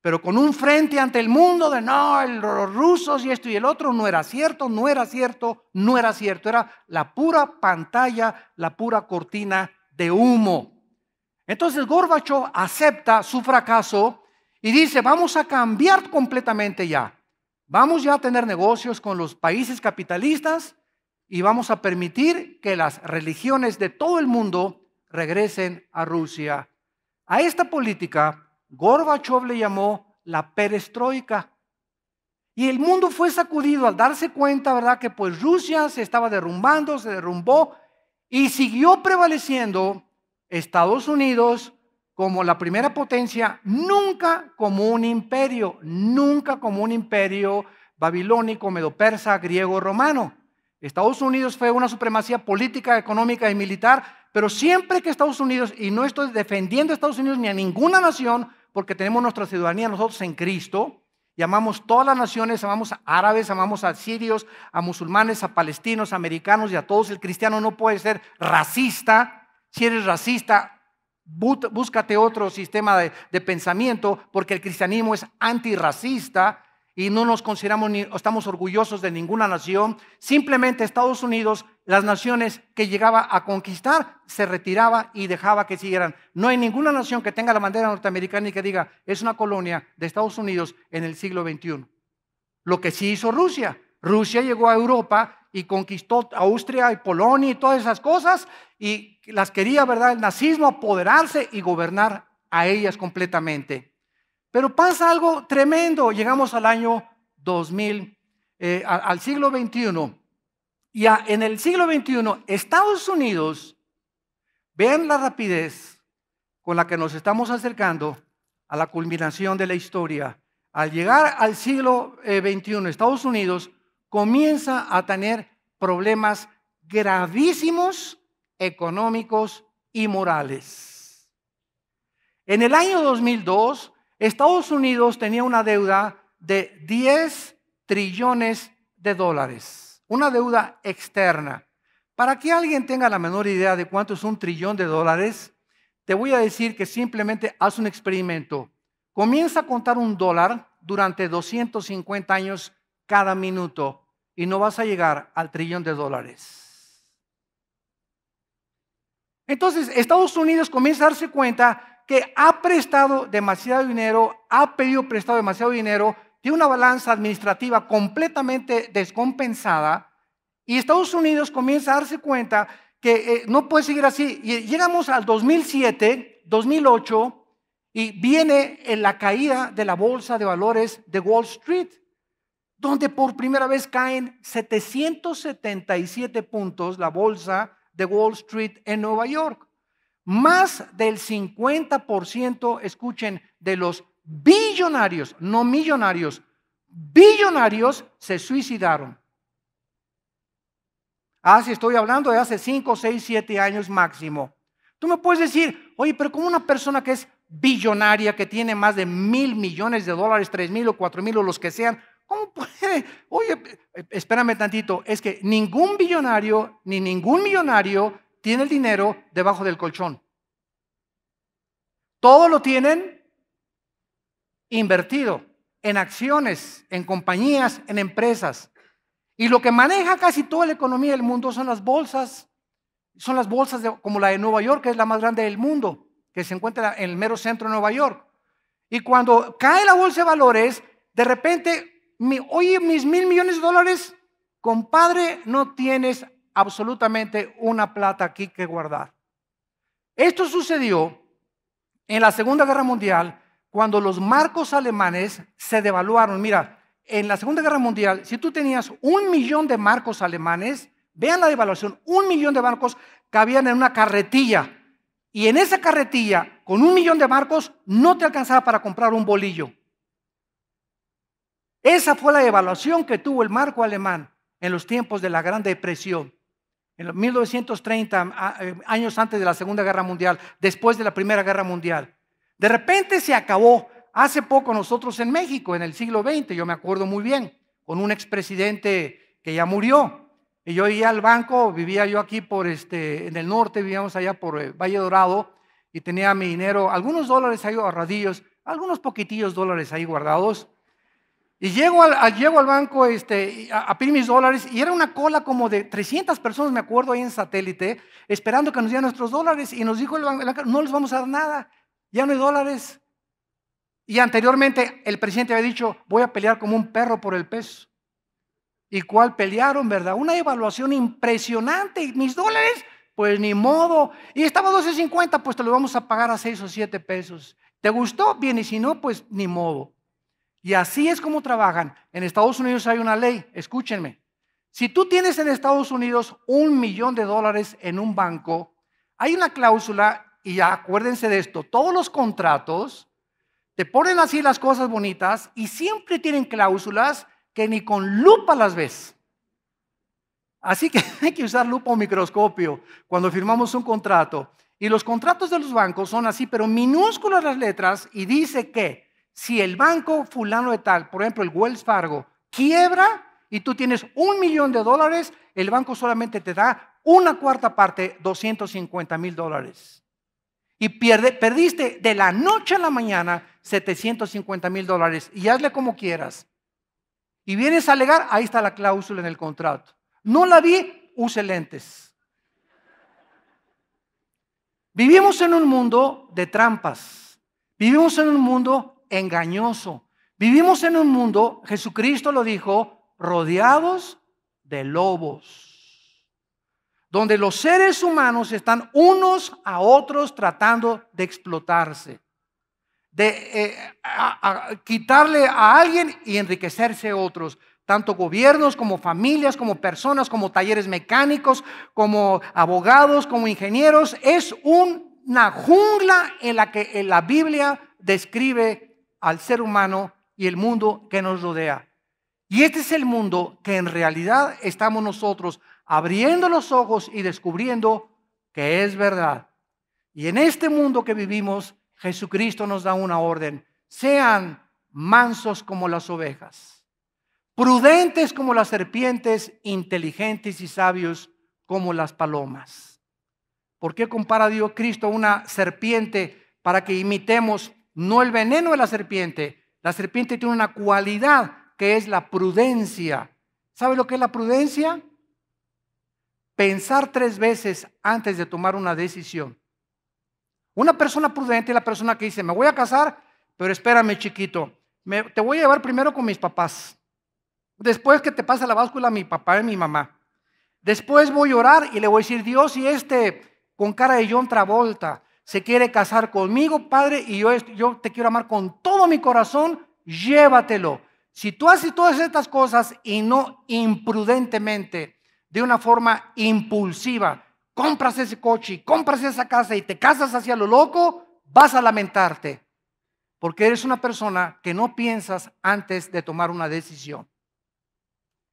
pero con un frente ante el mundo de no, los rusos y esto y el otro. No era cierto, no era cierto, no era cierto. Era la pura pantalla, la pura cortina de humo. Entonces Gorbachev acepta su fracaso y dice: vamos a cambiar completamente ya. Vamos ya a tener negocios con los países capitalistas y vamos a permitir que las religiones de todo el mundo regresen a Rusia. A esta política Gorbachev le llamó la perestroika. Y el mundo fue sacudido al darse cuenta, ¿verdad?, que pues Rusia se estaba derrumbando, se derrumbó, y siguió prevaleciendo Estados Unidos como la primera potencia, nunca como un imperio babilónico, medo-persa, griego, romano. Estados Unidos fue una supremacía política, económica y militar, pero siempre que Estados Unidos, y no estoy defendiendo a Estados Unidos ni a ninguna nación, porque tenemos nuestra ciudadanía nosotros en Cristo, y amamos todas las naciones, amamos a árabes, amamos a sirios, a musulmanes, a palestinos, a americanos y a todos. El cristiano no puede ser racista. Si eres racista, búscate otro sistema de pensamiento, porque el cristianismo es antirracista y no nos consideramos ni estamos orgullosos de ninguna nación. Simplemente Estados Unidos, las naciones que llegaba a conquistar, se retiraba y dejaba que siguieran. No hay ninguna nación que tenga la bandera norteamericana y que diga es una colonia de Estados Unidos en el siglo XXI. Lo que sí hizo Rusia. Rusia llegó a Europa y conquistó Austria y Polonia y todas esas cosas, y las quería, ¿verdad?, el nazismo, apoderarse y gobernar a ellas completamente. Pero pasa algo tremendo. Llegamos al año 2000, al siglo XXI. Y en el siglo XXI, Estados Unidos, vean la rapidez con la que nos estamos acercando a la culminación de la historia. Al llegar al siglo XXI, Estados Unidos comienza a tener problemas gravísimos económicos y morales. En el año 2002, Estados Unidos tenía una deuda de 10 trillones de dólares, una deuda externa. Para que alguien tenga la menor idea de cuánto es $1 trillón, te voy a decir que simplemente haz un experimento. Comienza a contar $1 durante 250 años cada minuto y no vas a llegar al $1 trillón. Entonces, Estados Unidos comienza a darse cuenta que ha prestado demasiado dinero, ha pedido prestado demasiado dinero, tiene una balanza administrativa completamente descompensada, y Estados Unidos comienza a darse cuenta que no puede seguir así. Y llegamos al 2007, 2008, y viene en la caída de la bolsa de valores de Wall Street, donde por primera vez caen 777 puntos la bolsa de Wall Street en Nueva York. Más del 50%, escuchen, de los billonarios, no millonarios, billonarios se suicidaron. Si estoy hablando de hace 5, 6, 7 años máximo. Tú me puedes decir, oye, pero como una persona que es billonaria, que tiene más de $1,000 millones, 3,000 o 4,000 o los que sean, ¿cómo puede? Oye, espérame tantito, es que ningún billonario ni ningún millonario tiene el dinero debajo del colchón. Todo lo tienen invertido en acciones, en compañías, en empresas. Y lo que maneja casi toda la economía del mundo son las bolsas como la de Nueva York, que es la más grande del mundo, que se encuentra en el mero centro de Nueva York. Y cuando cae la bolsa de valores, de repente, oye, mis $1,000 millones, compadre, no tienes absolutamente una plata aquí que guardar. Esto sucedió en la Segunda Guerra Mundial, cuando los marcos alemanes se devaluaron. Mira, en la Segunda Guerra Mundial, si tú tenías 1,000,000 de marcos alemanes, vean la devaluación, 1,000,000 de marcos cabían en una carretilla. Y en esa carretilla, con 1,000,000 de marcos, no te alcanzaba para comprar un bolillo. Esa fue la devaluación que tuvo el marco alemán en los tiempos de la Gran Depresión. En los 1930, años antes de la Segunda Guerra Mundial, después de la Primera Guerra Mundial. De repente se acabó. Hace poco nosotros en México, en el siglo XX, yo me acuerdo muy bien, con un expresidente que ya murió. Y yo iba al banco, vivía yo aquí en el norte, vivíamos allá por Valle Dorado, y tenía mi dinero, algunos dólares ahí ahorradillos, algunos poquitillos dólares ahí guardados. Y llego al banco a pedir mis dólares, y era una cola como de 300 personas, me acuerdo, ahí en Satélite, esperando que nos dieran nuestros dólares. Y nos dijo el banco, no les vamos a dar nada, ya no hay dólares. Y anteriormente el presidente había dicho, voy a pelear como un perro por el peso. ¿Y cuál pelearon, verdad? Una evaluación impresionante. Mis dólares, pues ni modo. Y estaba 12.50, pues te lo vamos a pagar a 6 o 7 pesos. ¿Te gustó? Bien, y si no, pues ni modo. Y así es como trabajan. En Estados Unidos hay una ley, escúchenme. Si tú tienes en Estados Unidos $1,000,000 en un banco, hay una cláusula, y ya acuérdense de esto, todos los contratos te ponen así las cosas bonitas y siempre tienen cláusulas que ni con lupa las ves. Así que hay que usar lupa o microscopio cuando firmamos un contrato. Y los contratos de los bancos son así, pero minúsculas las letras, y dice que si el banco fulano de tal, por ejemplo el Wells Fargo, quiebra y tú tienes $1,000,000, el banco solamente te da una cuarta parte, $250,000. Y perdiste de la noche a la mañana $750,000. Y hazle como quieras. Y vienes a alegar, ahí está la cláusula en el contrato. No la vi, use lentes. Vivimos en un mundo de trampas. Vivimos en un mundo engañoso. Vivimos en un mundo, Jesucristo lo dijo, rodeados de lobos, donde los seres humanos están unos a otros tratando de explotarse, de quitarle a alguien y enriquecerse a otros, tanto gobiernos como familias, como personas, como talleres mecánicos, como abogados, como ingenieros. Es una jungla en la que la Biblia describe al ser humano y el mundo que nos rodea. Y este es el mundo que en realidad estamos nosotros abriendo los ojos y descubriendo que es verdad. Y en este mundo que vivimos, Jesucristo nos da una orden: sean mansos como las ovejas, prudentes como las serpientes, inteligentes y sabios como las palomas. ¿Por qué compara Dios Cristo a una serpiente? Para que imitemos no el veneno de la serpiente. La serpiente tiene una cualidad que es la prudencia. ¿Sabe lo que es la prudencia? pensar 3 veces antes de tomar una decisión. Una persona prudente es la persona que dice, me voy a casar, pero espérame, chiquito, te voy a llevar primero con mis papás. Después que te pase la báscula mi papá y mi mamá. Después voy a orar y le voy a decir, Dios, si con cara de John Travolta se quiere casar conmigo, Padre, y yo te quiero amar con todo mi corazón, llévatelo. Si tú haces todas estas cosas y no imprudentemente, de una forma impulsiva, compras ese coche, compras esa casa y te casas hacia lo loco, vas a lamentarte. Porque eres una persona que no piensas antes de tomar una decisión.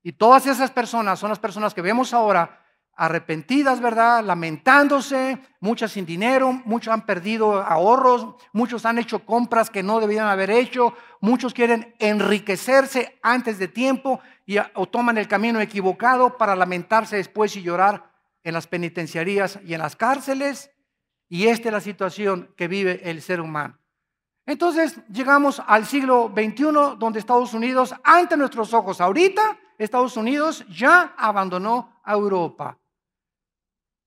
Y todas esas personas son las personas que vemos ahora arrepentidas, ¿verdad? Lamentándose, muchas sin dinero, muchos han perdido ahorros, muchos han hecho compras que no debían haber hecho, muchos quieren enriquecerse antes de tiempo o toman el camino equivocado para lamentarse después y llorar en las penitenciarías y en las cárceles. Y esta es la situación que vive el ser humano. Entonces llegamos al siglo XXI, donde Estados Unidos, ante nuestros ojos, ahorita Estados Unidos ya abandonó a Europa.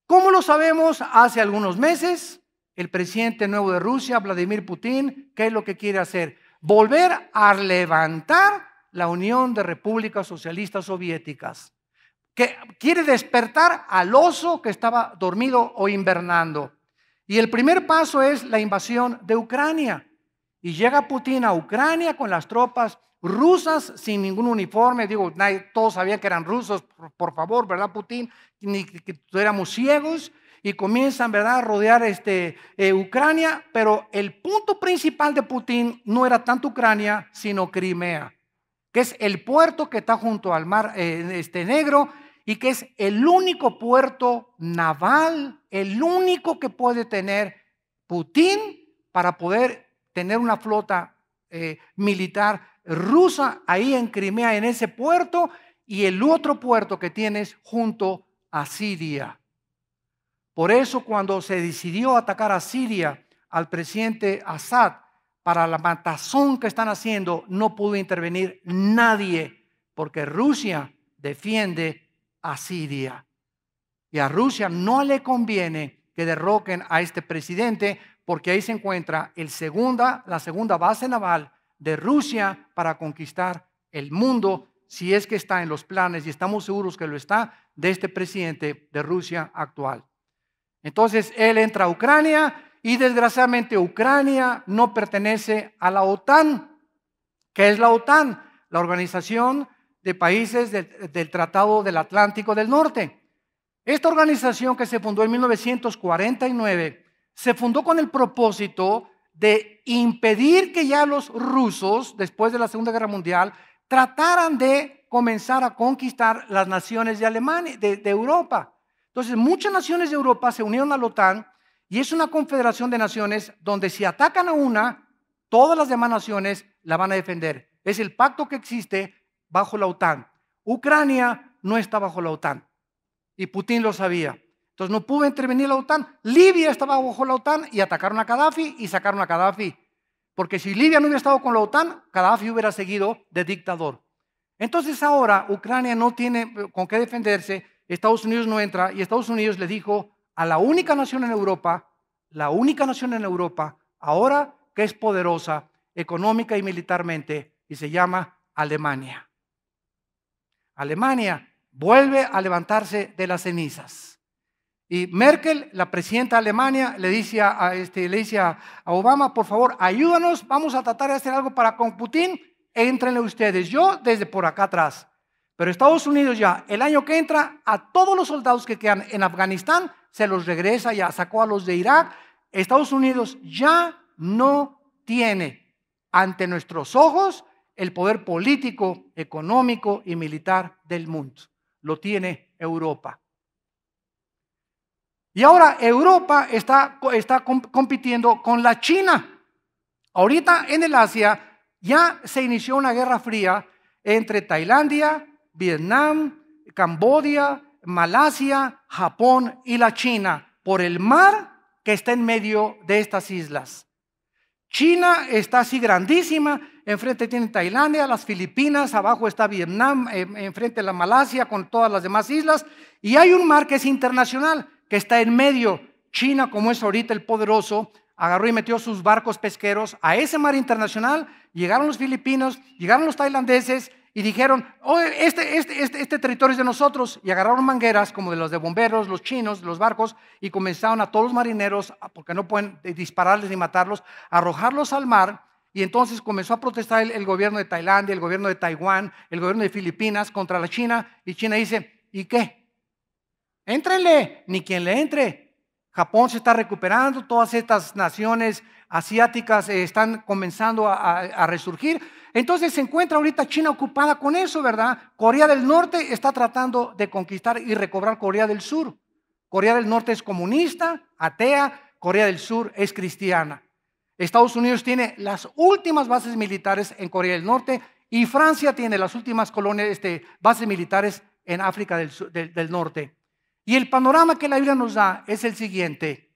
¿Cómo lo sabemos? Hace algunos meses, el presidente nuevo de Rusia, Vladimir Putin, ¿qué es lo que quiere hacer? Volver a levantar la Unión de Repúblicas Socialistas Soviéticas, que quiere despertar al oso que estaba dormido o invernando. Y el primer paso es la invasión de Ucrania. Y llega Putin a Ucrania con las tropas rusas sin ningún uniforme. Digo, todos sabían que eran rusos, por favor, ¿verdad, Putin? Ni que éramos ciegos. Y comienzan, ¿verdad?, a rodear Ucrania. Pero el punto principal de Putin no era tanto Ucrania, sino Crimea, que es el puerto que está junto al mar Negro y que es el único puerto naval, el único que puede tener Putin para poder tener una flota militar rusa ahí en Crimea, en ese puerto, y el otro puerto que tienes junto a Siria. Por eso cuando se decidió atacar a Siria, al presidente Assad, para la matazón que están haciendo, no pudo intervenir nadie, porque Rusia defiende a Siria. Y a Rusia no le conviene que derroquen a este presidente, porque ahí se encuentra la segunda base naval de Rusia para conquistar el mundo, si es que está en los planes, y estamos seguros que lo está, de este presidente de Rusia actual. Entonces él entra a Ucrania y desgraciadamente Ucrania no pertenece a la OTAN. ¿Qué es la OTAN? La Organización de Países del Tratado del Atlántico del Norte. Esta organización, que se fundó en 1949, se fundó con el propósito de impedir que ya los rusos, después de la Segunda Guerra Mundial, trataran de comenzar a conquistar las naciones de Alemania, de Europa. Entonces, muchas naciones de Europa se unieron a la OTAN y es una confederación de naciones donde si atacan a una, todas las demás naciones la van a defender. Es el pacto que existe bajo la OTAN. Ucrania no está bajo la OTAN y Putin lo sabía. Entonces no pudo intervenir la OTAN. Libia estaba bajo la OTAN y atacaron a Gaddafi y sacaron a Gaddafi. Porque si Libia no hubiera estado con la OTAN, Gaddafi hubiera seguido de dictador. Entonces ahora Ucrania no tiene con qué defenderse, Estados Unidos no entra y Estados Unidos le dijo a la única nación en Europa, ahora que es poderosa económica y militarmente, y se llama Alemania. Alemania vuelve a levantarse de las cenizas. Y Merkel, la presidenta de Alemania, le dice a Obama, por favor, ayúdanos, vamos a tratar de hacer algo para con Putin, éntrenle ustedes, yo desde por acá atrás. Pero Estados Unidos ya, el año que entra, a todos los soldados que quedan en Afganistán, se los regresa, ya sacó a los de Irak. Estados Unidos ya no tiene ante nuestros ojos el poder político, económico y militar del mundo. Lo tiene Europa. Y ahora Europa está compitiendo con la China. Ahorita en el Asia ya se inició una guerra fría entre Tailandia, Vietnam, Camboya, Malasia, Japón y la China por el mar que está en medio de estas islas. China está así grandísima enfrente tienen Tailandia, las Filipinas, abajo está Vietnam, enfrente la Malasia con todas las demás islas, y hay un mar que es internacional, que está en medio. China, como es ahorita el poderoso, agarró y metió sus barcos pesqueros a ese mar internacional. Llegaron los filipinos, llegaron los tailandeses y dijeron, oh, este territorio es de nosotros, y agarraron mangueras como de los de bomberos, los chinos, los barcos, y comenzaron a todos los marineros, porque no pueden dispararles ni matarlos, a arrojarlos al mar. Y entonces comenzó a protestar el gobierno de Tailandia, el gobierno de Taiwán, el gobierno de Filipinas contra la China, y China dice, ¿y qué? Éntrenle, ni quien le entre. Japón se está recuperando, todas estas naciones asiáticas están comenzando a resurgir. Entonces se encuentra ahorita China ocupada con eso, ¿verdad? Corea del Norte está tratando de conquistar y recobrar Corea del Sur. Corea del Norte es comunista, atea, Corea del Sur es cristiana. Estados Unidos tiene las últimas bases militares en Corea del Norte y Francia tiene las últimas colonias, bases militares en África del Norte. Y el panorama que la Biblia nos da es el siguiente: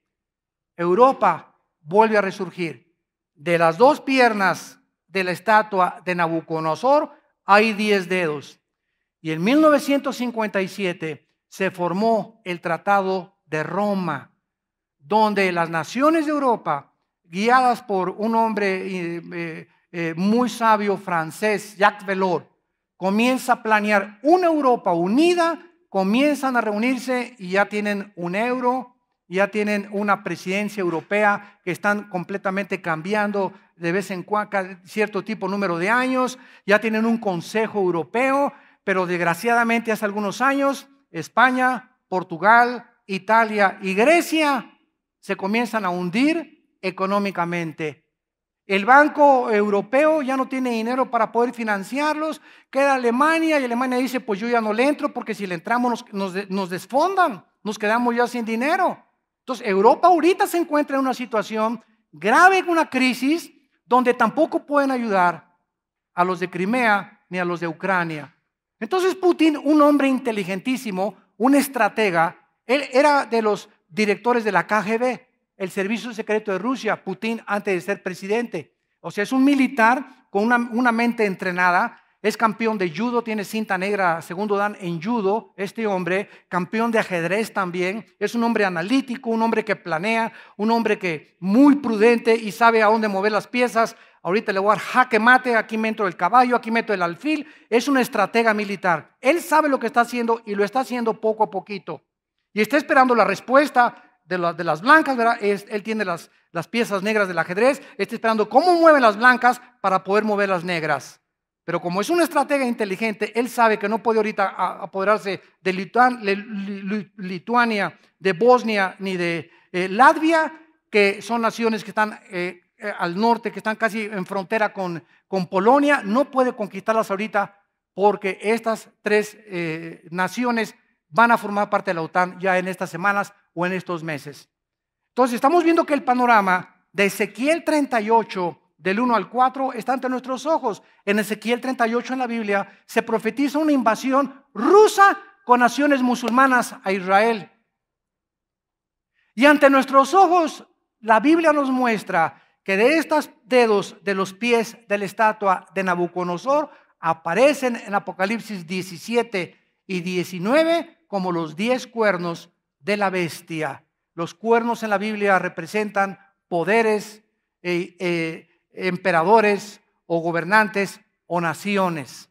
Europa vuelve a resurgir. De las dos piernas de la estatua de Nabucodonosor hay 10 dedos. Y en 1957 se formó el Tratado de Roma, donde las naciones de Europa, guiadas por un hombre muy sabio francés, Jacques Delors, comienza a planear una Europa unida. Comienzan a reunirse y ya tienen un euro, ya tienen una presidencia europea que están completamente cambiando de vez en cuando, cierto tipo número de años, ya tienen un consejo europeo, pero desgraciadamente hace algunos años España, Portugal, Italia y Grecia se comienzan a hundir económicamente. El Banco Europeo ya no tiene dinero para poder financiarlos, queda Alemania y Alemania dice, pues yo ya no le entro porque si le entramos nos desfondan, nos quedamos ya sin dinero. Entonces Europa ahorita se encuentra en una situación grave, una crisis, donde tampoco pueden ayudar a los de Crimea ni a los de Ucrania. Entonces Putin, un hombre inteligentísimo, un estratega, él era de los directores de la KGB, el servicio secreto de Rusia, Putin antes de ser presidente. O sea, es un militar con una mente entrenada, es campeón de judo, tiene cinta negra, segundo dan en judo, este hombre, campeón de ajedrez también, es un hombre analítico, un hombre que planea, un hombre que muy prudente y sabe a dónde mover las piezas. Ahorita le voy a dar jaque mate, aquí meto el caballo, aquí meto el alfil. Es un estratega militar. Él sabe lo que está haciendo y lo está haciendo poco a poquito. Y está esperando la respuesta de las blancas, ¿verdad? Él tiene las piezas negras del ajedrez, está esperando cómo mueven las blancas para poder mover las negras. Pero como es un estratega inteligente, él sabe que no puede ahorita apoderarse de Lituania, de Bosnia, ni de Latvia, que son naciones que están al norte, que están casi en frontera con Polonia. No puede conquistarlas ahorita porque estas tres naciones van a formar parte de la OTAN ya en estas semanas o en estos meses. Entonces estamos viendo que el panorama de Ezequiel 38, del 1 al 4, está ante nuestros ojos. En Ezequiel 38 en la Biblia se profetiza una invasión rusa con naciones musulmanas a Israel. Y ante nuestros ojos la Biblia nos muestra que de estos dedos de los pies de la estatua de Nabucodonosor aparecen en Apocalipsis 17 y 19 como los 10 cuernos de la bestia. Los cuernos en la Biblia representan poderes, emperadores o gobernantes o naciones.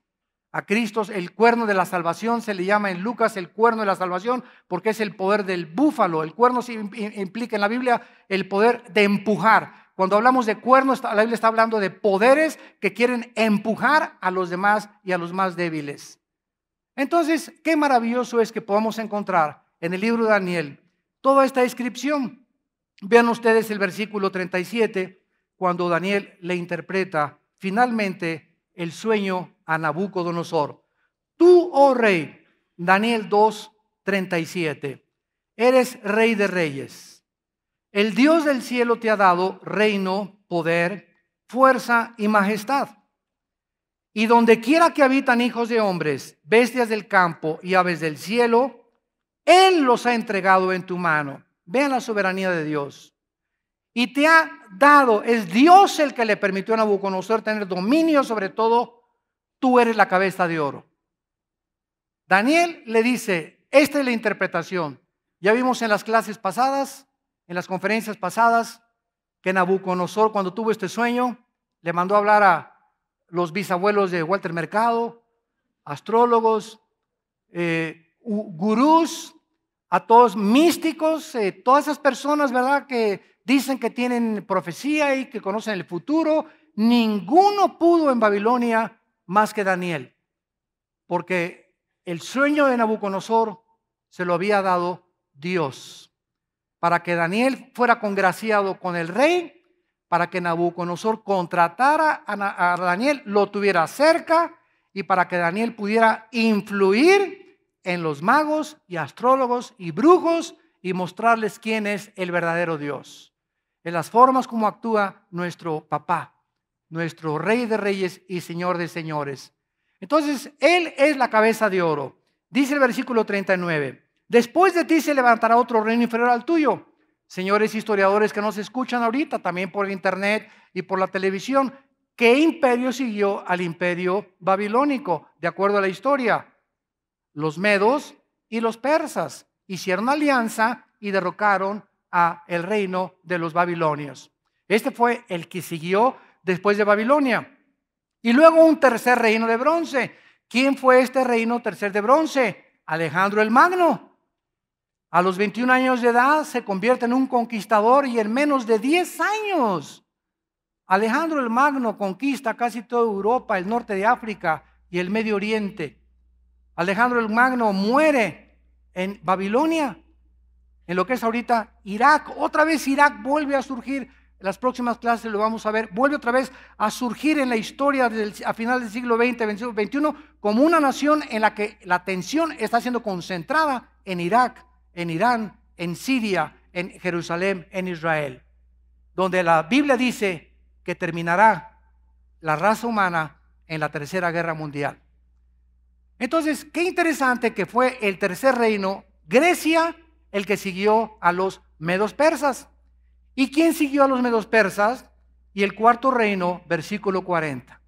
A Cristo el cuerno de la salvación se le llama en Lucas el cuerno de la salvación porque es el poder del búfalo. El cuerno implica en la Biblia el poder de empujar. Cuando hablamos de cuernos, la Biblia está hablando de poderes que quieren empujar a los demás y a los más débiles. Entonces, qué maravilloso es que podamos encontrar en el libro de Daniel toda esta descripción. Vean ustedes el versículo 37, cuando Daniel le interpreta finalmente el sueño a Nabucodonosor. Tú, oh rey, Daniel 2:37, eres rey de reyes. El Dios del cielo te ha dado reino, poder, fuerza y majestad. Y donde quiera que habitan hijos de hombres, bestias del campo y aves del cielo, Él los ha entregado en tu mano. Vean la soberanía de Dios. y te ha dado, es Dios el que le permitió a Nabucodonosor tener dominio sobre todo, tú eres la cabeza de oro. Daniel le dice, esta es la interpretación. Ya vimos en las clases pasadas, en las conferencias pasadas, que Nabucodonosor cuando tuvo este sueño, le mandó a hablar a los bisabuelos de Walter Mercado, astrólogos, gurús, a todos místicos, todas esas personas, ¿verdad?, que dicen que tienen profecía y que conocen el futuro. Ninguno pudo en Babilonia más que Daniel, porque el sueño de Nabucodonosor se lo había dado Dios, para que Daniel fuera congraciado con el rey, para que Nabucodonosor contratara a Daniel, lo tuviera cerca, y para que Daniel pudiera influir en los magos y astrólogos y brujos y mostrarles quién es el verdadero Dios, en las formas como actúa nuestro papá, nuestro Rey de Reyes y Señor de Señores. Entonces, Él es la cabeza de oro. Dice el versículo 39, después de ti se levantará otro reino inferior al tuyo. Señores historiadores que nos escuchan ahorita, también por el internet y por la televisión, ¿qué imperio siguió al imperio babilónico? De acuerdo a la historia, los medos y los persas hicieron alianza y derrocaron a el reino de los babilonios. Este fue el que siguió después de Babilonia. Y luego un tercer reino de bronce. ¿Quién fue este reino tercer de bronce? Alejandro el Magno. A los 21 años de edad se convierte en un conquistador y en menos de 10 años Alejandro el Magno conquista casi toda Europa, el norte de África y el Medio Oriente. Alejandro el Magno muere en Babilonia, en lo que es ahorita Irak. Otra vez Irak vuelve a surgir, en las próximas clases lo vamos a ver, vuelve otra vez a surgir en la historia a final del siglo XX, XXI, como una nación en la que la atención está siendo concentrada en Irak, en Irán, en Siria, en Jerusalén, en Israel, donde la Biblia dice que terminará la raza humana en la tercera guerra mundial. Entonces, qué interesante que fue el tercer reino, Grecia, el que siguió a los medos persas. ¿Y quién siguió a los medos persas? Y el cuarto reino, versículo 40.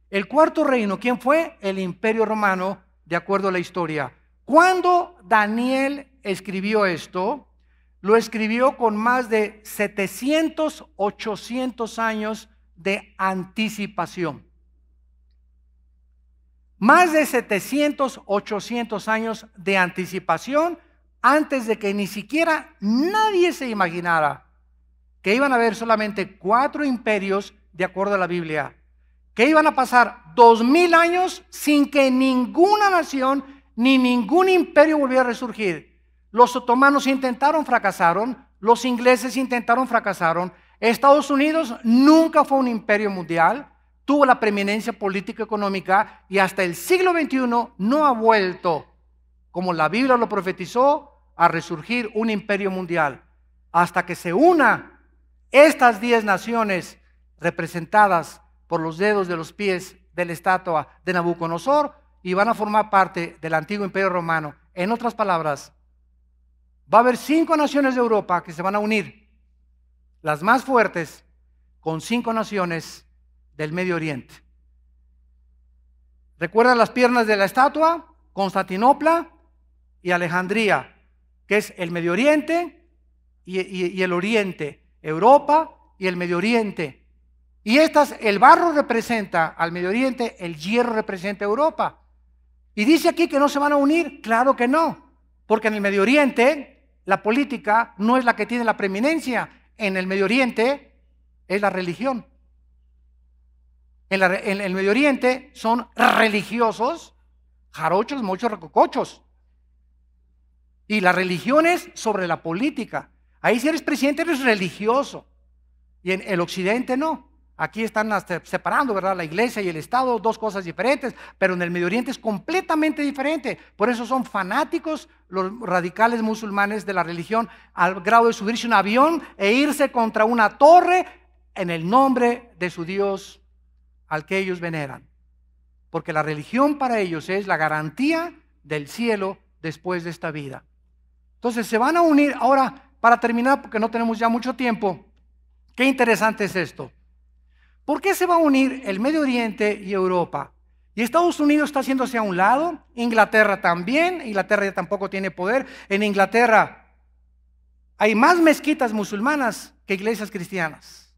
El cuarto reino, ¿quién fue? El Imperio Romano, de acuerdo a la historia. Cuando Daniel escribió esto, lo escribió con más de 700, 800 años de anticipación. Más de 700, 800 años de anticipación antes de que ni siquiera nadie se imaginara que iban a haber solamente 4 imperios de acuerdo a la Biblia, que iban a pasar 2000 años sin que ninguna nación ni ningún imperio volviera a resurgir. Los otomanos intentaron, fracasaron. Los ingleses intentaron, fracasaron. Estados Unidos nunca fue un imperio mundial, tuvo la preeminencia política y económica y hasta el siglo XXI no ha vuelto, como la Biblia lo profetizó, a resurgir un imperio mundial. Hasta que se una estas 10 naciones representadas por los dedos de los pies de la estatua de Nabucodonosor y van a formar parte del antiguo imperio romano. En otras palabras, va a haber 5 naciones de Europa que se van a unir, las más fuertes, con 5 naciones del Medio Oriente. ¿Recuerdan las piernas de la estatua? Constantinopla y Alejandría, que es el Medio Oriente y el Oriente, Europa y el Medio Oriente. Y el barro representa al Medio Oriente, el hierro representa a Europa. Y dice aquí que no se van a unir. Claro que no, porque en el Medio Oriente la política no es la que tiene la preeminencia. En el Medio Oriente es la religión. En el Medio Oriente son religiosos, jarochos, mochos, recocochos. Y la religión es sobre la política. Ahí si eres presidente eres religioso. Y en el Occidente no. Aquí están separando, ¿verdad?, la iglesia y el Estado, 2 cosas diferentes, pero en el Medio Oriente es completamente diferente. Por eso son fanáticos los radicales musulmanes de la religión al grado de subirse a un avión e irse contra una torre en el nombre de su Dios al que ellos veneran. Porque la religión para ellos es la garantía del cielo después de esta vida. Entonces se van a unir. Ahora, para terminar, porque no tenemos ya mucho tiempo, Qué interesante es esto. ¿Por qué se va a unir el Medio Oriente y Europa? Y Estados Unidos está haciéndose a un lado, Inglaterra también, Inglaterra ya tampoco tiene poder. En Inglaterra hay más mezquitas musulmanas que iglesias cristianas.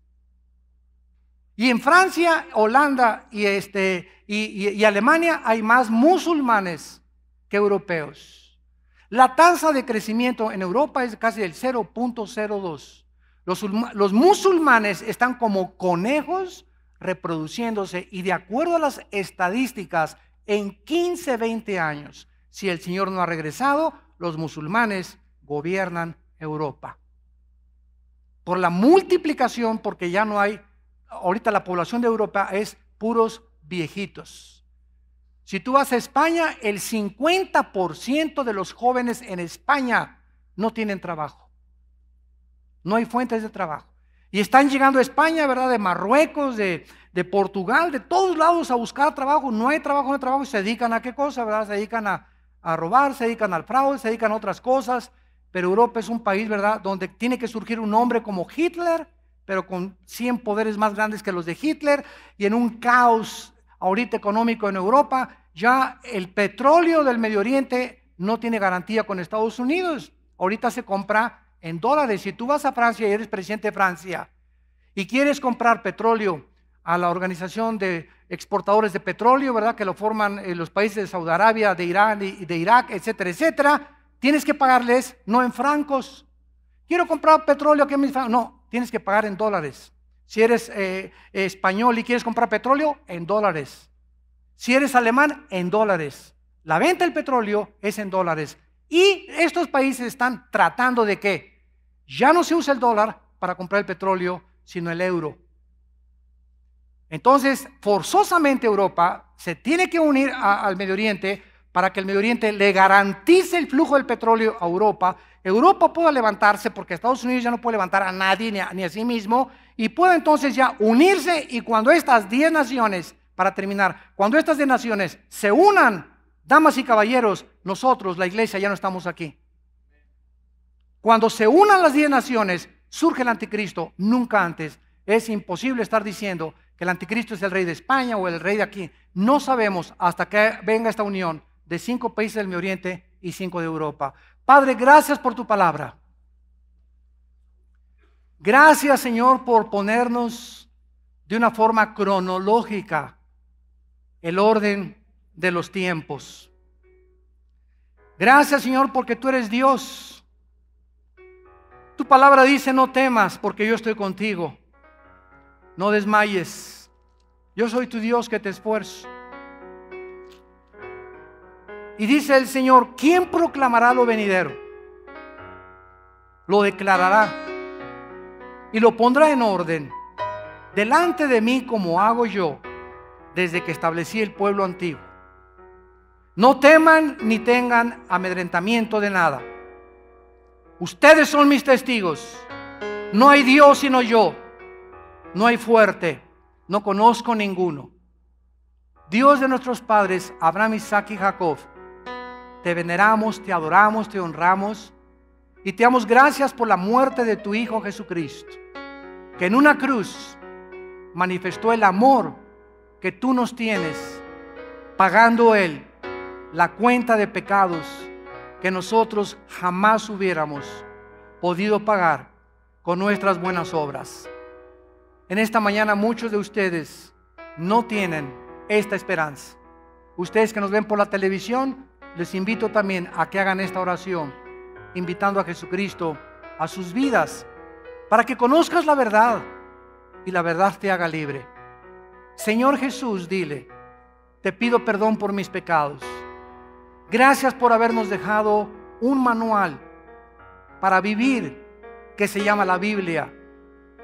Y en Francia, Holanda y Alemania hay más musulmanes que europeos. La tasa de crecimiento en Europa es casi del 0.02. Los musulmanes están como conejos reproduciéndose y de acuerdo a las estadísticas, en 15, 20 años, si el Señor no ha regresado, los musulmanes gobiernan Europa. Por la multiplicación, porque ya no hay, ahorita la población de Europa es puros viejitos. Si tú vas a España, el 50% de los jóvenes en España no tienen trabajo. No hay fuentes de trabajo. Y están llegando a España, ¿verdad? De Marruecos, de Portugal, de todos lados a buscar trabajo. No hay trabajo, no hay trabajo. Y se dedican a qué cosa, ¿verdad? Se dedican a robar, se dedican al fraude, se dedican a otras cosas. Pero Europa es un país, ¿verdad? Donde tiene que surgir un hombre como Hitler, pero con 100 poderes más grandes que los de Hitler. Y en un caos ahorita económico en Europa, ya el petróleo del Medio Oriente no tiene garantía con Estados Unidos. Ahorita se compra en dólares. Si tú vas a Francia y eres presidente de Francia y quieres comprar petróleo a la organización de exportadores de petróleo, ¿verdad? Que lo forman los países de Saudi Arabia, de Irán y de Irak, etcétera, etcétera, tienes que pagarles no en francos. Quiero comprar petróleo aquí en mis francos. No, tienes que pagar en dólares. Si eres español y quieres comprar petróleo, en dólares. Si eres alemán, en dólares. La venta del petróleo es en dólares. Y estos países están tratando de que ya no se use el dólar para comprar el petróleo, sino el euro. Entonces, forzosamente Europa se tiene que unir al Medio Oriente para que el Medio Oriente le garantice el flujo del petróleo a Europa. Europa pueda levantarse, porque Estados Unidos ya no puede levantar a nadie ni a sí mismo, y pueda entonces ya unirse, y cuando estas 10 naciones, para terminar, cuando estas 10 naciones se unan, damas y caballeros, nosotros, la iglesia, ya no estamos aquí. Cuando se unan las 10 naciones, surge el anticristo, nunca antes. Es imposible estar diciendo que el anticristo es el rey de España o el rey de aquí. No sabemos hasta que venga esta unión de 5 países del Medio Oriente y 5 de Europa. Padre, gracias por tu palabra. Gracias, Señor, por ponernos de una forma cronológica el orden de los tiempos. Gracias, Señor, porque tú eres Dios. Tu palabra dice: no temas, porque yo estoy contigo. No desmayes. Yo soy tu Dios que te esfuerzo. Y dice el Señor: ¿quién proclamará lo venidero? Lo declarará y lo pondrá en orden delante de mí, como hago yo desde que establecí el pueblo antiguo. No teman ni tengan amedrentamiento de nada. Ustedes son mis testigos. No hay Dios sino yo. No hay fuerte. No conozco ninguno. Dios de nuestros padres, Abraham, Isaac y Jacob, te veneramos, te adoramos, te honramos y te damos gracias por la muerte de tu Hijo Jesucristo, que en una cruz manifestó el amor que tú nos tienes, pagando Él la cuenta de pecados que nosotros jamás hubiéramos podido pagar con nuestras buenas obras. En esta mañana muchos de ustedes no tienen esta esperanza. Ustedes que nos ven por la televisión, les invito también a que hagan esta oración, invitando a Jesucristo a sus vidas, para que conozcas la verdad y la verdad te haga libre. Señor Jesús, dile: te pido perdón por mis pecados. Gracias por habernos dejado un manual para vivir que se llama la Biblia,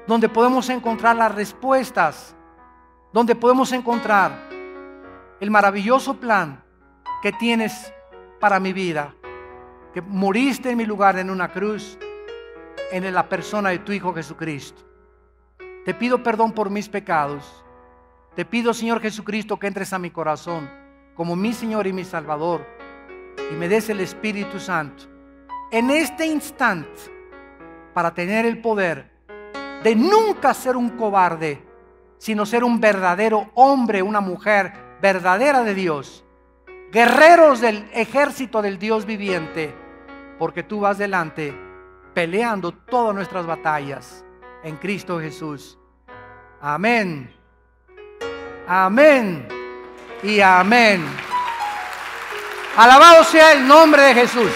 donde podemos encontrar las respuestas, donde podemos encontrar el maravilloso plan que tienes para mi vida, que moriste en mi lugar en una cruz, en la persona de tu Hijo Jesucristo. Te pido perdón por mis pecados. Te pido, Señor Jesucristo, que entres a mi corazón como mi Señor y mi Salvador, y me des el Espíritu Santo en este instante para tener el poder de nunca ser un cobarde, sino ser un verdadero hombre, una mujer verdadera de Dios, guerreros del ejército del Dios viviente, porque tú vas delante peleando todas nuestras batallas en Cristo Jesús. Amén. Amén y amén. Alabado sea el nombre de Jesús.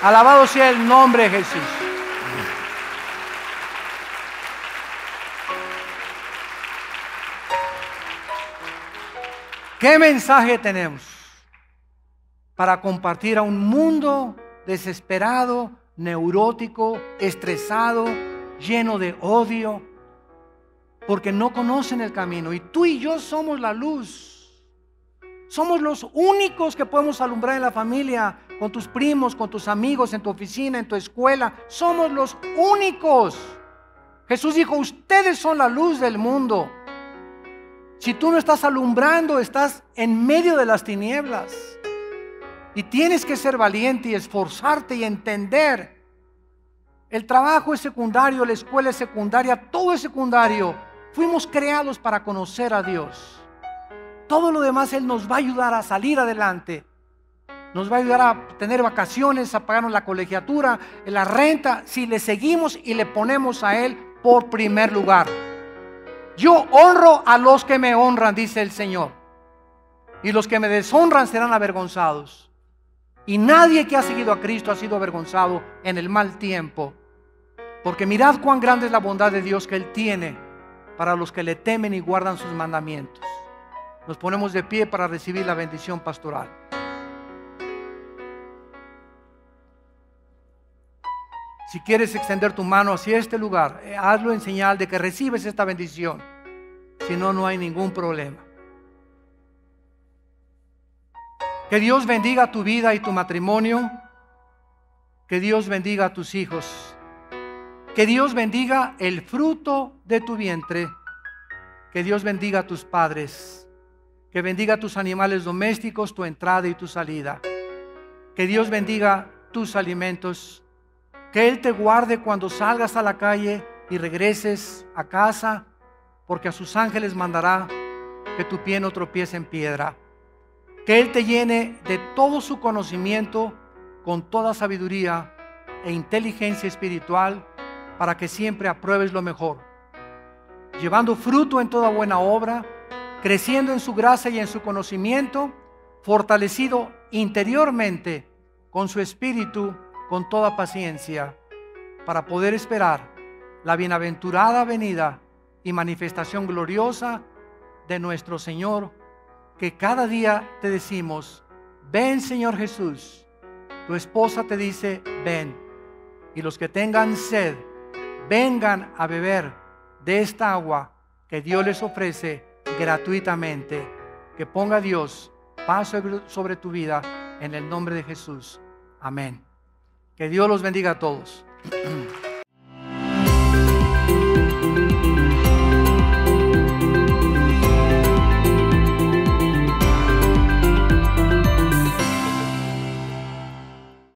Alabado sea el nombre de Jesús. ¿Qué mensaje tenemos para compartir a un mundo desesperado, neurótico, estresado, lleno de odio, porque no conocen el camino? Y tú y yo somos la luz. Somos los únicos que podemos alumbrar en la familia, con tus primos, con tus amigos, en tu oficina, en tu escuela. Somos los únicos. Jesús dijo, ustedes son la luz del mundo. Si tú no estás alumbrando, estás en medio de las tinieblas. Y tienes que ser valiente y esforzarte y entender. El trabajo es secundario, la escuela es secundaria, todo es secundario. Fuimos creados para conocer a Dios. Todo lo demás Él nos va a ayudar a salir adelante. Nos va a ayudar a tener vacaciones, a pagarnos la colegiatura, la renta, si le seguimos y le ponemos a Él por primer lugar. Yo honro a los que me honran, dice el Señor, y los que me deshonran serán avergonzados. Y nadie que ha seguido a Cristo ha sido avergonzado en el mal tiempo, porque mirad cuán grande es la bondad de Dios que Él tiene para los que le temen y guardan sus mandamientos. Nos ponemos de pie para recibir la bendición pastoral. Si quieres extender tu mano hacia este lugar, hazlo en señal de que recibes esta bendición. Si no, no hay ningún problema. Que Dios bendiga tu vida y tu matrimonio. Que Dios bendiga a tus hijos. Que Dios bendiga el fruto de tu vientre. Que Dios bendiga a tus padres. Que bendiga a tus animales domésticos, tu entrada y tu salida. Que Dios bendiga tus alimentos. Que Él te guarde cuando salgas a la calle y regreses a casa, porque a sus ángeles mandará que tu pie no tropiece en piedra. Que Él te llene de todo su conocimiento, con toda sabiduría e inteligencia espiritual, para que siempre apruebes lo mejor, llevando fruto en toda buena obra, creciendo en su gracia y en su conocimiento, fortalecido interiormente con su espíritu, con toda paciencia, para poder esperar la bienaventurada venida y manifestación gloriosa de nuestro Señor, que cada día te decimos, ven Señor Jesús. Tu esposa te dice, ven. Y los que tengan sed, vengan a beber de esta agua que Dios les ofrece gratuitamente. Que ponga Dios paz sobre tu vida en el nombre de Jesús. Amén. Que Dios los bendiga a todos.